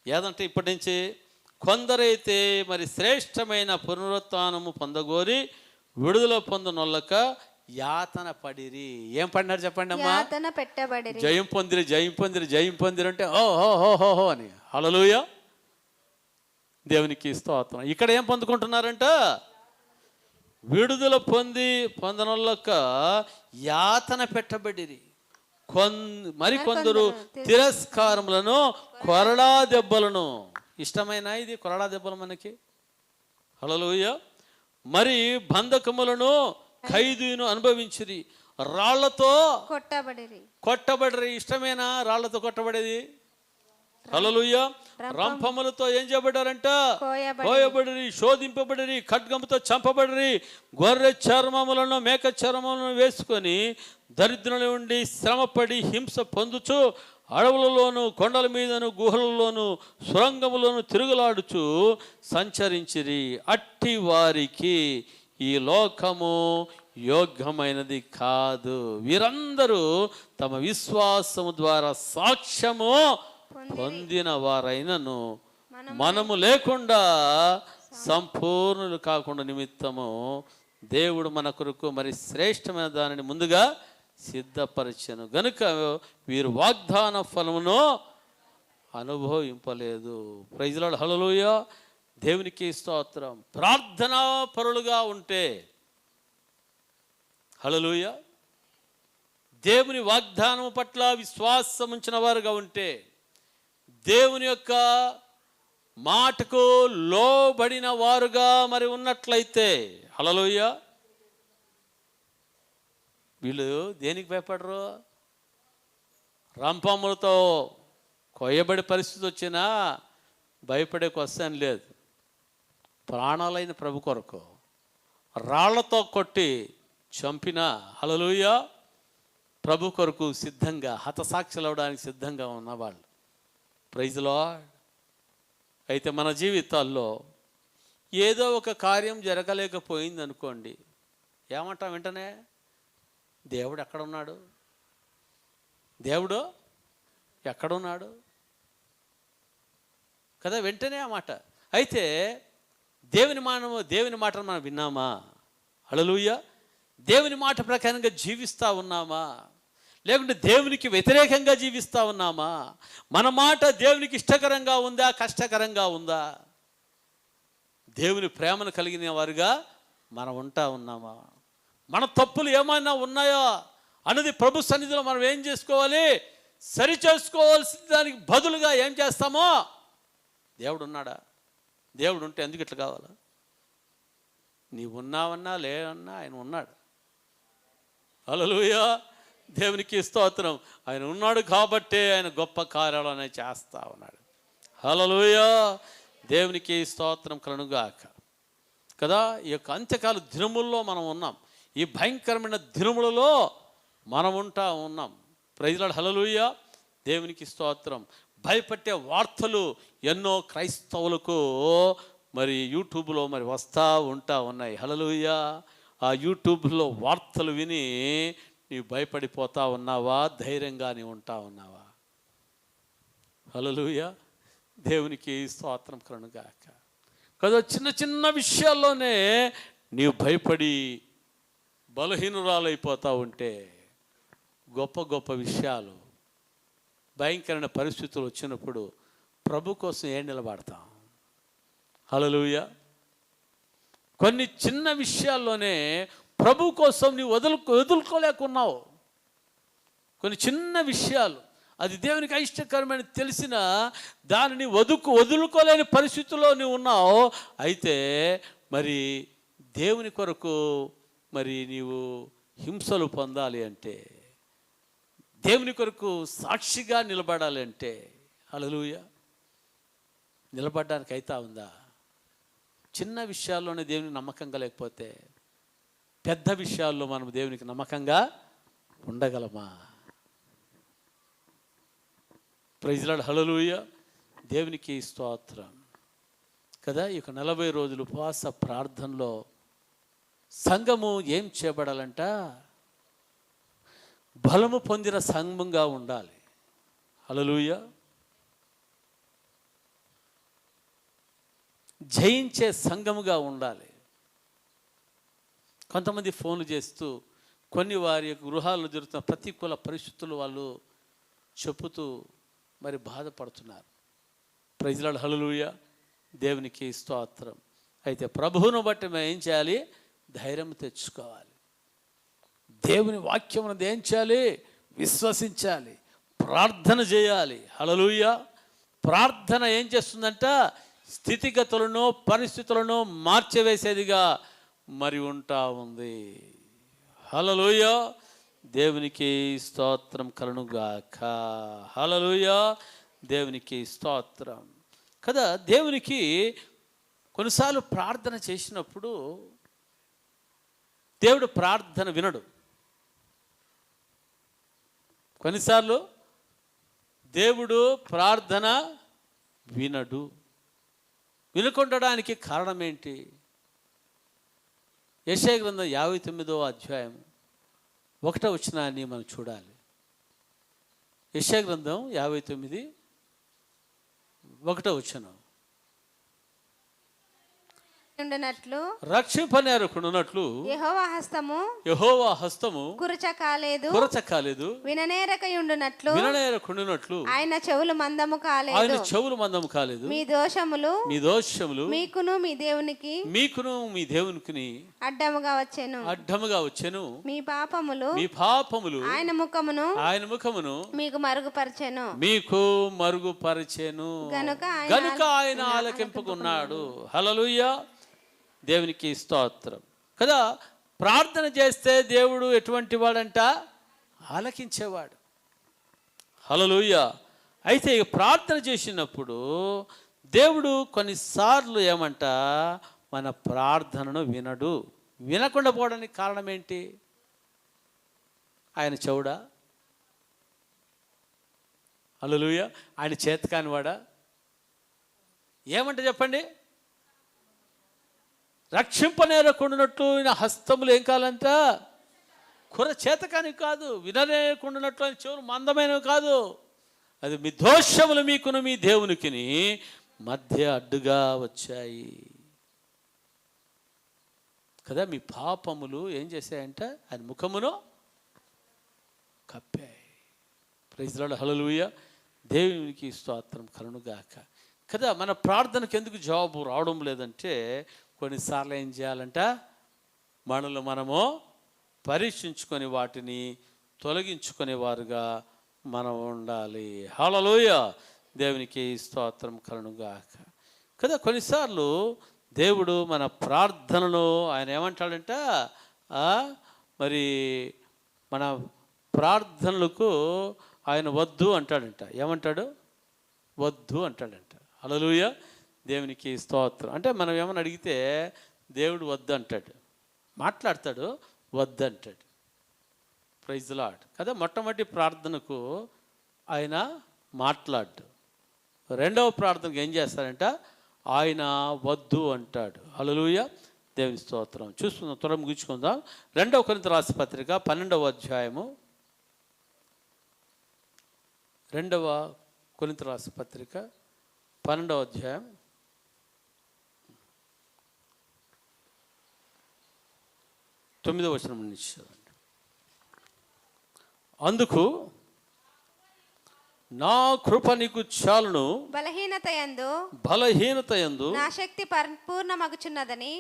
ఏదంటే, ఇప్పటి నుంచి కొందరైతే మరి శ్రేష్టమైన పునరుత్థానము పొందగోరి విడుదల పొందనొల్లక యాతన పడిరి. ఏం పడినారు చెప్పండి అమ్మా? జయం పొందిరి, జయం పొందిరి, జయం పొందిరి అంటే ఓహో అని. హల్లెలూయా, దేవునికి స్తోత్రం. ఇక్కడ ఏం పొందుకుంటున్నారంట, విడుదల పొందనొల్లక యాతన పెట్టబడిరి. మరికొందరు తిరస్కారములను, కొరడా దెబ్బలను. ఇష్టమైన ఇది కొరడా దెబ్బలు మనకి. హల్లెలూయా. మరి బంధకములను, ఖైదును అనుభవించిరి, రాళ్లతో కొట్టబడిరి. ఇష్టమైన రాళ్లతో కొట్టబడేది. హల్లెలూయా. రంపములతో ఏం చేయబడ్డారంట, కోయబడిరి, శోధింపబడిరి, ఖడ్గముతో చంపబడిరి, గొర్రె చర్మములను, మేక చర్మములను వేసుకొని దరిద్రుల నుండి శ్రమపడి హింస పొందుచు అడవులలోను, కొండల మీదను, గుహలలోను, సొరంగములను తిరుగులాడుచు సంచరించిరి. అట్టి వారికి ఈ లోకము యోగ్యమైనది కాదు. వీరందరూ తమ విశ్వాసము ద్వారా సాక్ష్యము పొందిన వారైనను మనము లేకుండా సంపూర్ణులు కాకుండా నిమిత్తము దేవుడు మన కొరకు మరి శ్రేష్టమైన దానిని ముందుగా సిద్ధపరచెను గనుక వీరు వాగ్దాన ఫలమును అనుభవింపలేదు. Praise Lord, hallelujah. దేవునికి స్తోత్రం. ప్రార్థనా పరులుగా ఉంటే, హల్లెలూయా, దేవుని వాగ్దానం పట్ల విశ్వాసం ఉంచిన వారుగా ఉంటే, దేవుని యొక్క మాటకు లోబడిన వారుగా మరి ఉన్నట్లయితే, హల్లెలూయా, వీళ్ళు దేనికి భయపడరు? రంపములతో కొయ్యబడి పరిస్థితి వచ్చినా భయపడే క్వశ్చన్ లేదు. ప్రాణాలైన ప్రభు కొరకు రాళ్లతో కొట్టి చంపిన, హల్లెలూయా, ప్రభు కొరకు సిద్ధంగా హతసాక్షులు అవడానికి సిద్ధంగా ఉన్నవాళ్ళు. Praise Lord. అయితే మన జీవితాల్లో ఏదో ఒక కార్యం జరగలేకపోయింది అనుకోండి, ఏమంటాం వెంటనే? దేవుడు ఎక్కడున్నాడు? దేవుడు ఎక్కడున్నాడు కదా, వెంటనే ఆ మాట. అయితే దేవుని మాటను మనం విన్నామా? హల్లెలూయా. దేవుని మాట ప్రకారంగా జీవిస్తూ ఉన్నామా? లేకుంటే దేవునికి వ్యతిరేకంగా జీవిస్తూ ఉన్నామా? మన మాట దేవునికి ఇష్టకరంగా ఉందా, కష్టకరంగా ఉందా? దేవుని ప్రేమను కలిగిన వారుగా మనం ఉంటా ఉన్నామా? మన తప్పులు ఏమైనా ఉన్నాయా అన్నది ప్రభు సన్నిధిలో మనం ఏం చేసుకోవాలి? సరి చేసుకోవాల్సిన దానికి బదులుగా ఏం చేస్తామో, దేవుడు ఉన్నాడా? దేవుడు ఉంటే ఎందుకు ఇట్లా కావాలా? నీవు ఉన్నావన్నా లేవన్నా ఆయన ఉన్నాడు. హల్లెలూయా. దేవునికి స్తోత్రం. ఆయన ఉన్నాడు కాబట్టే ఆయన గొప్ప కార్యాలు అనేది చేస్తా ఉన్నాడు. హల్లెలూయా. దేవునికి స్తోత్రం కలుగుగాక కదా. ఈ యొక్క అంత్యకాల దినముల్లో మనం ఉన్నాం. ఈ భయంకరమైన దినములలో మనం ఉంటా ఉన్నాం. Praise Lord, hallelujah. దేవునికి స్తోత్రం. భయపెట్టే వార్తలు ఎన్నో క్రైస్తవులకు మరి యూట్యూబ్లో మరి వస్తూ ఉంటా ఉన్నాయి. హల్లెలూయా. ఆ యూట్యూబ్లో వార్తలు విని నీవు భయపడిపోతా ఉన్నావా? ధైర్యంగా నీవు ఉంటా ఉన్నావా? హల్లెలూయా. దేవునికి స్తోత్రం కలుగుగాక కదా. చిన్న చిన్న విషయాల్లోనే నీవు భయపడి బలహీనురాలైపోతూ ఉంటే, గొప్ప గొప్ప విషయాలు, భయంకరమైన పరిస్థితులు వచ్చినప్పుడు ప్రభు కోసం ఏం నిలబడతాం? హల్లెలూయా. కొన్ని చిన్న విషయాల్లోనే ప్రభు కోసం నీవు వదులుకోలేకున్నావు. కొన్ని చిన్న విషయాలు, అది దేవునికి అయిష్టకరమైన తెలిసిన దానిని వదులుకోలేని పరిస్థితుల్లో నీవు ఉన్నావు. అయితే మరి దేవుని కొరకు మరి నీవు హింసలు పొందాలి అంటే, దేవుని కొరకు సాక్షిగా నిలబడాలి అంటే, హల్లెలూయా, నిలబడడానికి అయితా ఉందా? చిన్న విషయాల్లోనే దేవునికి నమ్మకంగా లేకపోతే పెద్ద విషయాల్లో మనం దేవునికి నమ్మకంగా ఉండగలమా? Praise Lord, hallelujah. దేవునికి స్తోత్రం కదా. ఈ 40 రోజులు ఉపవాస ప్రార్థనలో సంఘము ఏం చేయబడాలంట? బలము పొందిన సంఘంగా ఉండాలి. హల్లెలూయా. జయించే సంఘముగా ఉండాలి. కొంతమంది ఫోన్లు చేస్తూ కొన్ని వారి గృహాల్లో జరుగుతున్న ప్రతికూల పరిస్థితులు వాళ్ళు చెప్పుతూ మరి బాధపడుతున్నారు. Praise Lord, hallelujah. దేవునికి స్తోత్రం. అయితే ప్రభువును బట్టి మేము ఏం చేయాలి? ధైర్యం తెచ్చుకోవాలి. దేవుని వాక్యం అనేది ఏం చేయాలి? విశ్వసించాలి, ప్రార్థన చేయాలి. హల్లెలూయా. ప్రార్థన ఏం చేస్తుందంట? స్థితిగతులను పరిస్థితులను మార్చివేసేదిగా మరి ఉంటా ఉంది. హల్లెలూయా. దేవునికి స్తోత్రం కలుగుగాక. హల్లెలూయా. దేవునికి స్తోత్రం కదా. దేవునికి కొన్నిసార్లు ప్రార్థన చేసినప్పుడు దేవుడు ప్రార్థన వినడు. కొన్నిసార్లు దేవుడు ప్రార్థన వినడు. వినుకుండడానికి కారణం ఏంటి? యెషయా గ్రంథం 59వ అధ్యాయం 1వ వచనాన్ని మనం చూడాలి. యెషయా గ్రంథం 59 1వ వచనం. ఉండునట్లు రక్షింపనేరకుండునట్లు యెహోవా హస్తము యెహోవా హస్తము కురచకాలేదు విననేరకయుండునట్లు ఆయన చెవులు మందము కాలేదు మీ దోషములు మీకును మీ దేవునికి అడ్డముగా వచ్చెను మీ పాపములు ఆయన ముఖమును మీకు మరుగుపరచెను గనుక ఆయన ఆలకింపుకున్నాడు. హల్లెలూయా, దేవునికి స్తోత్రం. కదా, ప్రార్థన చేస్తే దేవుడు ఎటువంటి వాడంట? ఆలకించేవాడు. హల్లెలూయా. అయితే ప్రార్థన చేసినప్పుడు దేవుడు కొన్నిసార్లు ఏమంట, మన ప్రార్థనను వినకుండా పోవడానికి కారణం ఏంటి? ఆయన చెవుడా? హల్లెలూయా. ఆయన చేతకాని వాడా? ఏమంట చెప్పండి? రక్షింపనేరకుండానట్లు ఆయన హస్తములు ఏం కాలంట? చేతకాని కాదు. విననేరకుండానట్లు ఆయన చెవులు మందమైనవి కాదు. అది మీ దోషములు మీకును మీ దేవునికి మధ్య అడ్డుగా వచ్చాయి కదా. మీ పాపములు ఏం చేశాయంట? ఆయన ముఖమును కప్పాయి. Praise the Lord. హల్లెలూయా, దేవునికి స్తోత్రం కలుగునుగాక. కదా, మన ప్రార్థనకు ఎందుకు జవాబు రావడం లేదంటే కొన్నిసార్లు ఏం చేయాలంట? మనల్ని మనము పరీక్షించుకొని వాటిని తొలగించుకునేవారుగా మనం ఉండాలి. హల్లెలూయా, దేవునికి స్తోత్రం కలుగునుగాక. కదా, కొన్నిసార్లు దేవుడు మన ప్రార్థనలో ఆయన ఏమంటాడంట, మరి మన ప్రార్థనలకు ఆయన వద్దు అంటాడంట. ఏమంటాడు? వద్దు అంటాడంట. హల్లెలూయా, దేవునికి స్తోత్రం. అంటే మనం ఏమని అడిగితే దేవుడు వద్దు అంటాడు, మాట్లాడతాడు, వద్దు అంటాడు. Praise the Lord. కదా, మొట్టమొదటి ప్రార్థనకు ఆయన మాట్లాడు, రెండవ ప్రార్థనకు ఏం చేస్తాడంట? ఆయన వద్దు అంటాడు. హల్లెలూయా, దేవుని స్తోత్రం. చూసుకుందాం, త్వరగా ముగించుకుందాం. 2 కొరింథీ రాసిన పత్రిక 12వ అధ్యాయము. 2 కొరింథీ రాసిన పత్రిక 12వ అధ్యాయం 9వ వచనం నుంచి చదవండి. అందుకు నా కృప నీకు చాలును, బలహీనతయందు నా శక్తి పరిపూర్ణమగుచున్నదని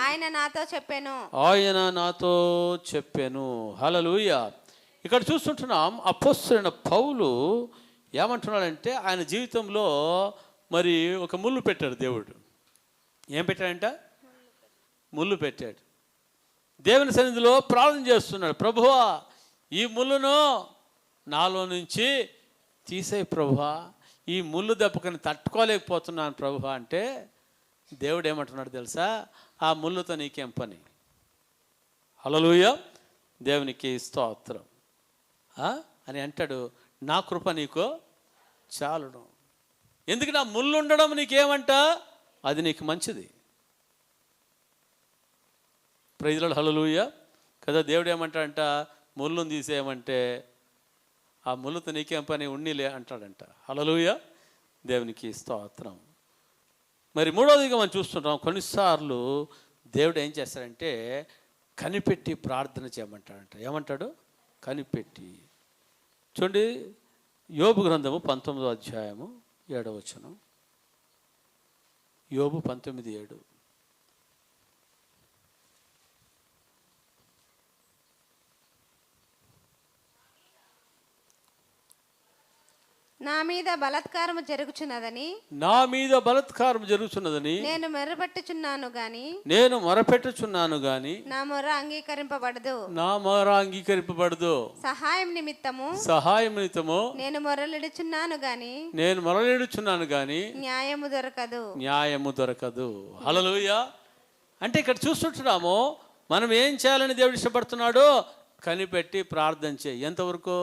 ఆయన నాతో చెప్పెను. హల్లెలూయా. ఇక్కడ చూస్తుంటున్నాం, అపోస్తలుడైన పౌలు ఏమంటున్నాడంటే ఆయన జీవితంలో మరి ఒక ముళ్ళు పెట్టాడు దేవుడు. ఏం పెట్టాడంట? ముళ్ళు పెట్టాడు. దేవుని సన్నిధిలో ప్రార్థన చేస్తున్నాడు, ప్రభువా ఈ ముళ్ళును నాలో నుంచి తీసేయి ప్రభువా, ఈ ముళ్ళు దెబ్బకని తట్టుకోలేకపోతున్నాను ప్రభువా అంటే దేవుడు ఏమంటున్నాడు తెలుసా? ఆ ముళ్ళుతో నీకేం పని? హల్లెలూయా, దేవునికి స్తోత్రం అని అంటాడు. నా కృప నీకు చాలును. ఎందుకు? నా ముళ్ళు ఉండడం నీకేమంట? అది నీకు మంచిది. Praise the Lord. హల్లెలూయా. కదా, దేవుడు ఏమంటాడంట? ముళ్ళును తీసేయమంటే ఆ ముళ్ళుతో నీకేం పని? ఉన్నిలే అంటాడంట. హల్లెలూయా, దేవునికి స్తోత్రం. మరి మూడవదిగా మనం చూస్తుంటాం, కొన్నిసార్లు దేవుడు ఏం చేస్తాడంటే కనిపెట్టి ప్రార్థన చేయమంటాడంట. ఏమంటాడు? కనిపెట్టి. చూడండి, యోబు గ్రంథము 19వ అధ్యాయము 7వ వచనం. యోబు 19:7. నా మీద బలాత్కారము జరుగుచున్నదని నేను మొరపెట్టుచున్నాను గాని నా మొర అంగీకరింపబడదు. సహాయం నిమిత్తము నేను మొరలిడుచున్నాను గాని న్యాయము దొరకదు. హల్లెలూయా. అంటే ఇక్కడ చూస్తుంటున్నాము, మనం ఏం చేయాలని దేవుడు ఇష్టపడుతున్నాడో కనిపెట్టి ప్రార్థన చేయి. ఎంతవరకు?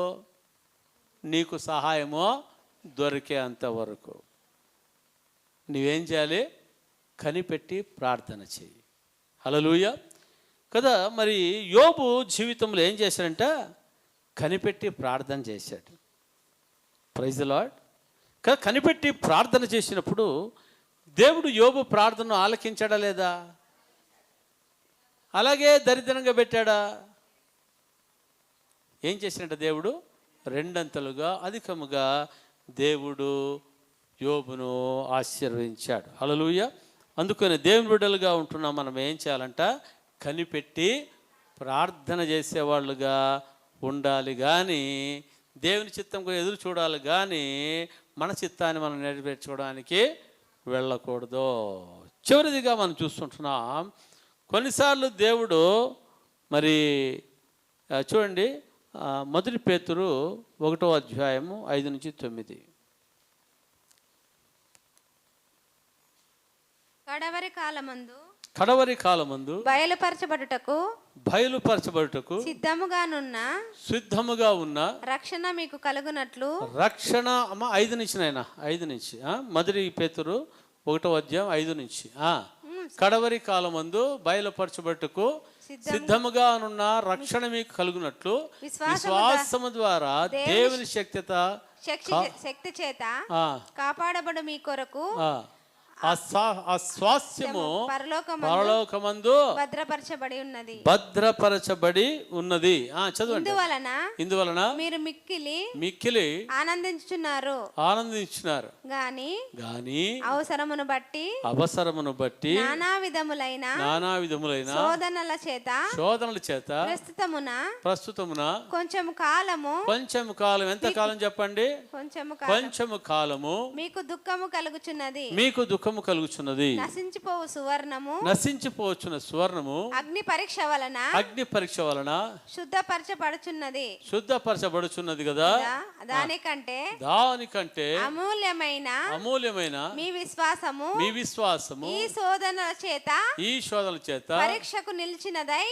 నీకు సహాయమో దొరికే అంతవరకు నువ్వేం చేయాలి? కనిపెట్టి ప్రార్థన చేయి. హల్లెలూయా. కదా, మరి యోబు జీవితంలో ఏం చేశాడంట? కనిపెట్టి ప్రార్థన చేశాడు. Praise the Lord. కదా, కనిపెట్టి ప్రార్థన చేసినప్పుడు దేవుడు యోబు ప్రార్థనను ఆలకించాడా లేదా? అలాగే దరిద్రంగా పెట్టాడా? ఏం చేసినట్ట దేవుడు? రెండంతలుగా అధికముగా దేవుడు యోబును ఆశీర్వదించాడు. హల్లెలూయా. అందుకని దేవుని బిడ్డలుగా ఉంటున్నాం మనం ఏం చేయాలంట? కనిపెట్టి ప్రార్థన చేసేవాళ్ళుగా ఉండాలి, కానీ దేవుని చిత్తంకు ఎదురు చూడాలి, కానీ మన చిత్తాన్ని మనం నెరవేర్చుకోవడానికి వెళ్ళకూడదు. చివరిదిగా మనం చూస్తుంటున్నాం, కొన్నిసార్లు దేవుడు మరి చూడండి, మొదటి పేతురు 1వ అధ్యాయము 5-9. కడవరి కాలమందు బయలుపరచబడుటకు సిద్ధముగా ఉన్న రక్షణ మీకు కలుగునట్లు. రక్షణ 5 నుంచి నాయన 5 నుంచి మొదటి పేతురు 1వ అధ్యాయం 5 నుంచి. కడవరి కాలమందు బయలుపరచబడుటకు సిద్ధముగా ఉన్న రక్షణ మీకు కలుగునట్లు విశ్వాసము ద్వారా దేవుని శక్తి చేత కాపాడబడు మీ కొరకు ఆ స్వాస్థ్యము పరలోకమందు భద్రపరచబడి ఉన్నది. చదవండి. ఇందువలన మీరు మిక్కిలి ఆనందించుచున్నారు గాని అవసరమును బట్టి నానా విధములైన శోధనల చేత ప్రస్తుతమున కొంచెం కాలం. ఎంత కాలం చెప్పండి? కొంచెము కాలము మీకు దుఃఖము కలుగుచున్నది. నశించిపోవచ్చున్న సువర్ణము అగ్ని పరీక్ష వలన శుద్ధపరచబడుచున్నది కదా. దానికంటే అమూల్యమైన మీ విశ్వాసము ఈ శోధనల చేత పరీక్షకు నిలిచినదై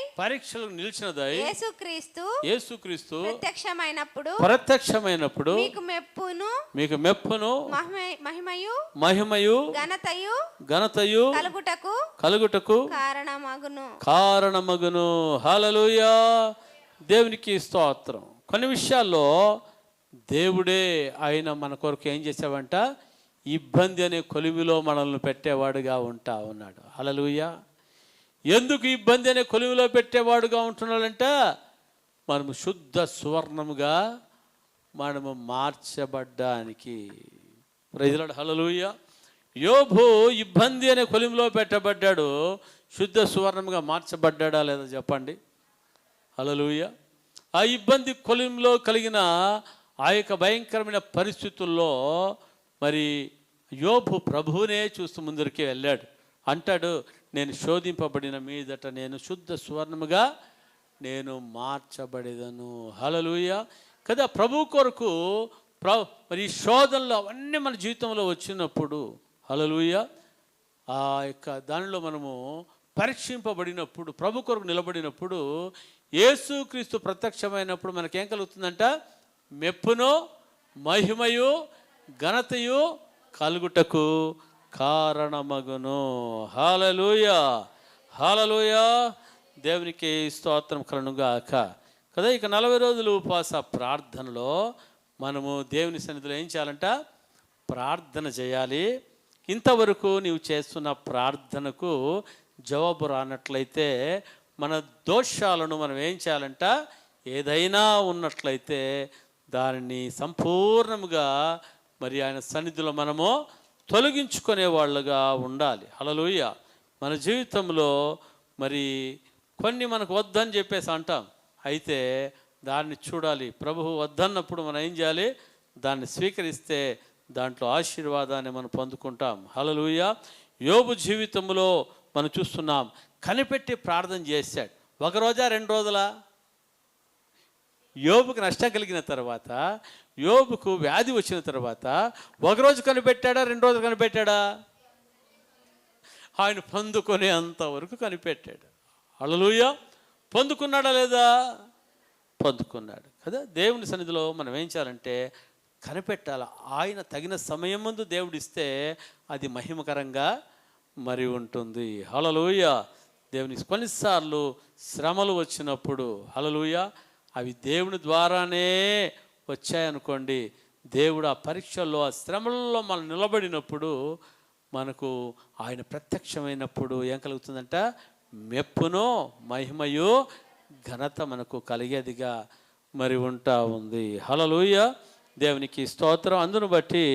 యేసుక్రీస్తు ప్రత్యక్షమైనప్పుడు మీకు మెప్పును మహిమయు ఘనతయు కలుగుటకు కారణమగును. హల్లెలూయా. దేవునికి స్తోత్రం. కొన్ని విషయాల్లో దేవుడే ఆయన మన కొరకు ఏం చేసావంట? ఇబ్బంది అనే కొలిమిలో మనల్ని పెట్టేవాడుగా ఉన్నాడు. హల్లెలూయా. ఎందుకు ఇబ్బంది అనే కొలిమిలో పెట్టేవాడుగా ఉంటున్నాడంట? మనము శుద్ధ సువర్ణముగా మనము మార్చబడ్డానికి. Praise Lord. హల్లెలూయా. యోబు ఇబ్బంది అనే కొలిమిలో పెట్టబడ్డాడు, శుద్ధ సువర్ణంగా మార్చబడ్డా లేదా చెప్పండి? హల్లెలూయా. ఆ ఇబ్బంది కొలిమిలో కలిగిన ఆ యొక్క భయంకరమైన పరిస్థితుల్లో మరి యోబు ప్రభువునే చూస్తూ ముందరికి వెళ్ళాడు. అంటాడు, నేను శోధింపబడిన మీదట నేను శుద్ధ సువర్ణముగా నేను మార్చబడేదను. హల్లెలూయా కదా. ప్రభు కొరకు మరి శోధనలు అవన్నీ మన జీవితంలో వచ్చినప్పుడు, హల్లెలూయా, ఆ యొక్క దానిలో మనము పరీక్షింపబడినప్పుడు, ప్రభు కొరకు నిలబడినప్పుడు, యేసుక్రీస్తు ప్రత్యక్షమైనప్పుడు మనకేం కలుగుతుందంట? మెప్పును మహిమయు ఘనతయు కలుగుటకు కారణమగును. హల్లెలూయా. హల్లెలూయా. దేవునికి స్తోత్రం కలుగుగాక కదా. ఇక 40 రోజులు ఉపవాస ప్రార్థనలో మనము దేవుని సన్నిధిలో ఏం చేయాలంట? ప్రార్థన చేయాలి. ఇంతవరకు నీవు చేస్తున్న ప్రార్థనకు జవాబు రానట్లయితే మన దోషాలను మనం ఏం చేయాలంట? ఏదైనా ఉన్నట్లయితే దానిని సంపూర్ణంగా మరి ఆయన సన్నిధిలో మనము తొలగించుకునే వాళ్ళుగా ఉండాలి. హల్లెలూయా. మన జీవితంలో మరి కొన్ని మనకు వద్దని చెప్పేసి అంటాం, అయితే దాన్ని చూడాలి. ప్రభువు వద్దన్నప్పుడు మనం ఏం చేయాలి? దాన్ని స్వీకరిస్తే దాంట్లో ఆశీర్వాదాన్ని మనం పొందుకుంటాం. హల్లెలూయా. యోబు జీవితంలో మనం చూస్తున్నాం, కనిపెట్టి ప్రార్థన చేశాడు. 1 రోజా 2 రోజులా? యోబుకు నష్టం కలిగిన తర్వాత, యోబుకు వ్యాధి వచ్చిన తర్వాత 1 రోజు కనిపెట్టాడా 2 రోజులు కనిపెట్టాడా? ఆయన పొందుకునే అంతవరకు కనిపెట్టాడు. హల్లెలూయా. పొందుకున్నాడా లేదా? పొందుకున్నాడు కదా. దేవుని సన్నిధిలో మనం ఏం చేయాలంటే కనిపెట్టాలి. ఆయన తగిన సమయం ముందు దేవుడిస్తే అది మహిమకరంగా మరి ఉంటుంది. హల్లెలూయా. దేవుని కొన్నిసార్లు శ్రమలు వచ్చినప్పుడు, హల్లెలూయా, అవి దేవుని ద్వారానే వచ్చాయనుకోండి, దేవుడు ఆ పరీక్షల్లో ఆ శ్రమలలో మనం నిలబడినప్పుడు మనకు ఆయన ప్రత్యక్షమైనప్పుడు ఏం కలుగుతుందంట? మెప్పును మహిమయు ఘనత మనకు కలిగేదిగా మరి ఉంటా ఉంది. హల్లెలూయా, దేవునికి స్తోత్రం. అందును బట్టి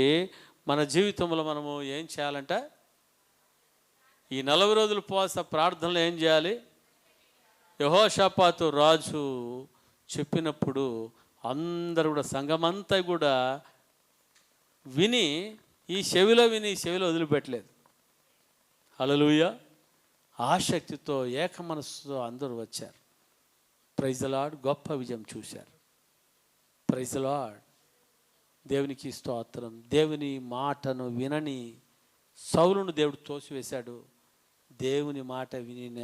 మన జీవితంలో మనము ఏం చేయాలంట? ఈ 40 రోజుల ఉపవాస ప్రార్థనలు ఏం చేయాలి? యెహోషాపాతు రాజు చెప్పినప్పుడు అందరూ కూడా, సంఘమంతా కూడా విని, ఈ చెవిలో విని ఈ చెవిలో వదిలిపెట్టలేదు. హల్లెలూయా, ఆసక్తితో ఏక మనస్సుతో అందరూ వచ్చారు. Praise the Lord. గొప్ప విజయం చూశారు. ప్రైజ్ ది లార్డ్, దేవునికి స్తోత్రం. దేవుని మాటను వినని సౌలును దేవుడు తోసివేశాడు. దేవుని మాట వినిన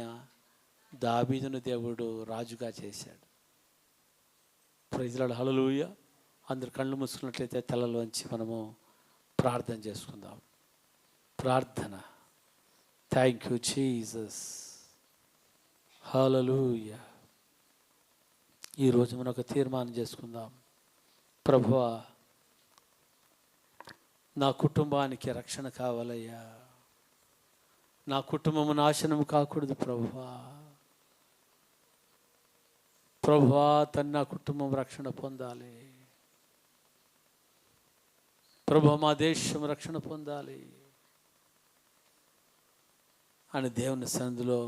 దావీదును దేవుడు రాజుగా చేశాడు. Praise the Lord. హల్లెలూయా. అందరు కళ్ళు మూసుకున్నట్లయితే తలలోంచి మనము ప్రార్థన చేసుకుందాం. ప్రార్థన. Thank you Jesus. హల్లెలూయా. ఈరోజు మనం ఒక తీర్మానం చేసుకుందాం. ప్రభువా, నా కుటుంబానికి రక్షణ కావాలయ్యా. నా కుటుంబము నాశనం కాకూడదు ప్రభువా. ప్రభువా, నా కుటుంబం రక్షణ పొందాలి. ప్రభువా, మా దేశం రక్షణ పొందాలి అని దేవుని సన్నిధిలో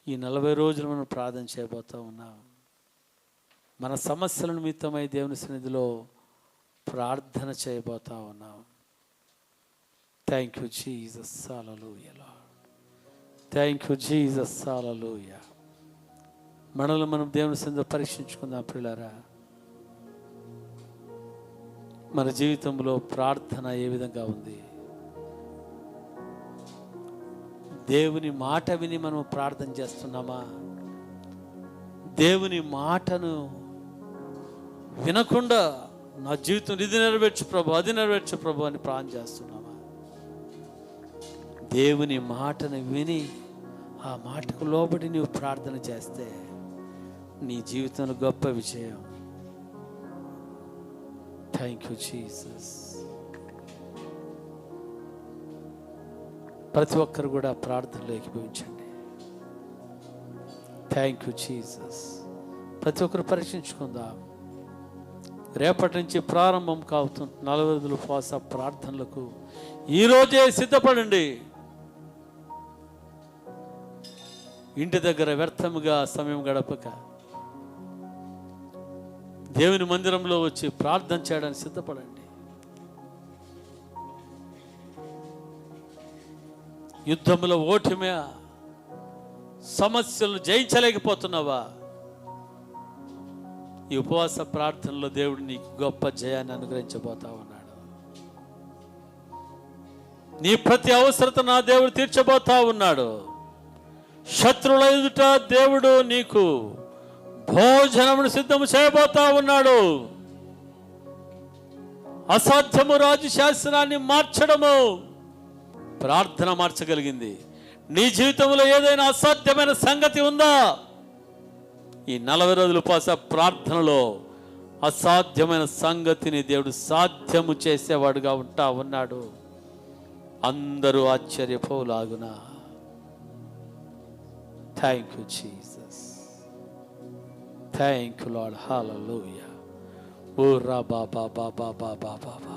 ఈ 40 రోజులు మనం ప్రార్థన చేయబోతూ ఉన్నాం. మన సమస్యల నిమిత్తమై దేవుని సన్నిధిలో ప్రార్థన చేయబోతా ఉన్నాం. Thank you Jesus. హల్లెలూయా. Thank you Jesus. హల్లెలూయా. మనల్ని మనం దేవుని సన్నిధిలో పరీక్షించుకుందాం ప్రియులారా. మన జీవితంలో ప్రార్థన ఏ విధంగా ఉంది? దేవుని మాట విని మనం ప్రార్థన చేస్తున్నామా? దేవుని మాటను వినకుండా నా జీవితం ఇది నెరవేర్చు ప్రభు, అది నెరవేర్చు ప్రభు అని ప్రార్థన చేస్తున్నామా? దేవుని మాటను విని ఆ మాటకు లోబడి నీవు ప్రార్థన చేస్తే నీ జీవితంలో గొప్ప విజయం. Thank you Jesus. ప్రతి ఒక్కరు కూడా ప్రార్థనలో ఏకీభవించండి. Thank you Jesus. ప్రతి ఒక్కరు పరీక్షించుకుందాం. రేపటి నుంచి ప్రారంభం కావుతుంది 40 రోజుల ఉపవాస ప్రార్థనలకు. ఈరోజే సిద్ధపడండి. ఇంటి దగ్గర వ్యర్థముగా సమయం గడపక దేవుని మందిరంలో వచ్చి ప్రార్థన చేయడానికి సిద్ధపడండి. యుద్ధంలో ఓటమి, సమస్యలను జయించలేకపోతున్నావా? ఈ ఉపవాస ప్రార్థనలో దేవుడు నీకు గొప్ప జయాన్ని అనుగ్రహించబోతా ఉన్నాడు. నీ ప్రతి అవసరత నా దేవుడు తీర్చబోతా ఉన్నాడు. శత్రువుల ఎదుట దేవుడు నీకు భోజనమును సిద్ధము చేయబోతా ఉన్నాడు. అసాధ్యము రాజు శాస్త్రాన్ని మార్చడము ప్రార్థన మార్చగలిగింది. నీ జీవితంలో ఏదైనా అసాధ్యమైన సంగతి ఉందా? ఈ 40 రోజుల ఉపవాస ప్రార్థనలో అసాధ్యమైన సంగతిని దేవుడు సాధ్యము చేసేవాడుగా ఉంటా ఉన్నాడు. అందరూ ఆశ్చర్యపోలాగునా. Thank you Jesus. Thank you Lord. హల్లెలూయా. ఓ రా బాబా బాబా బాబా బాబా.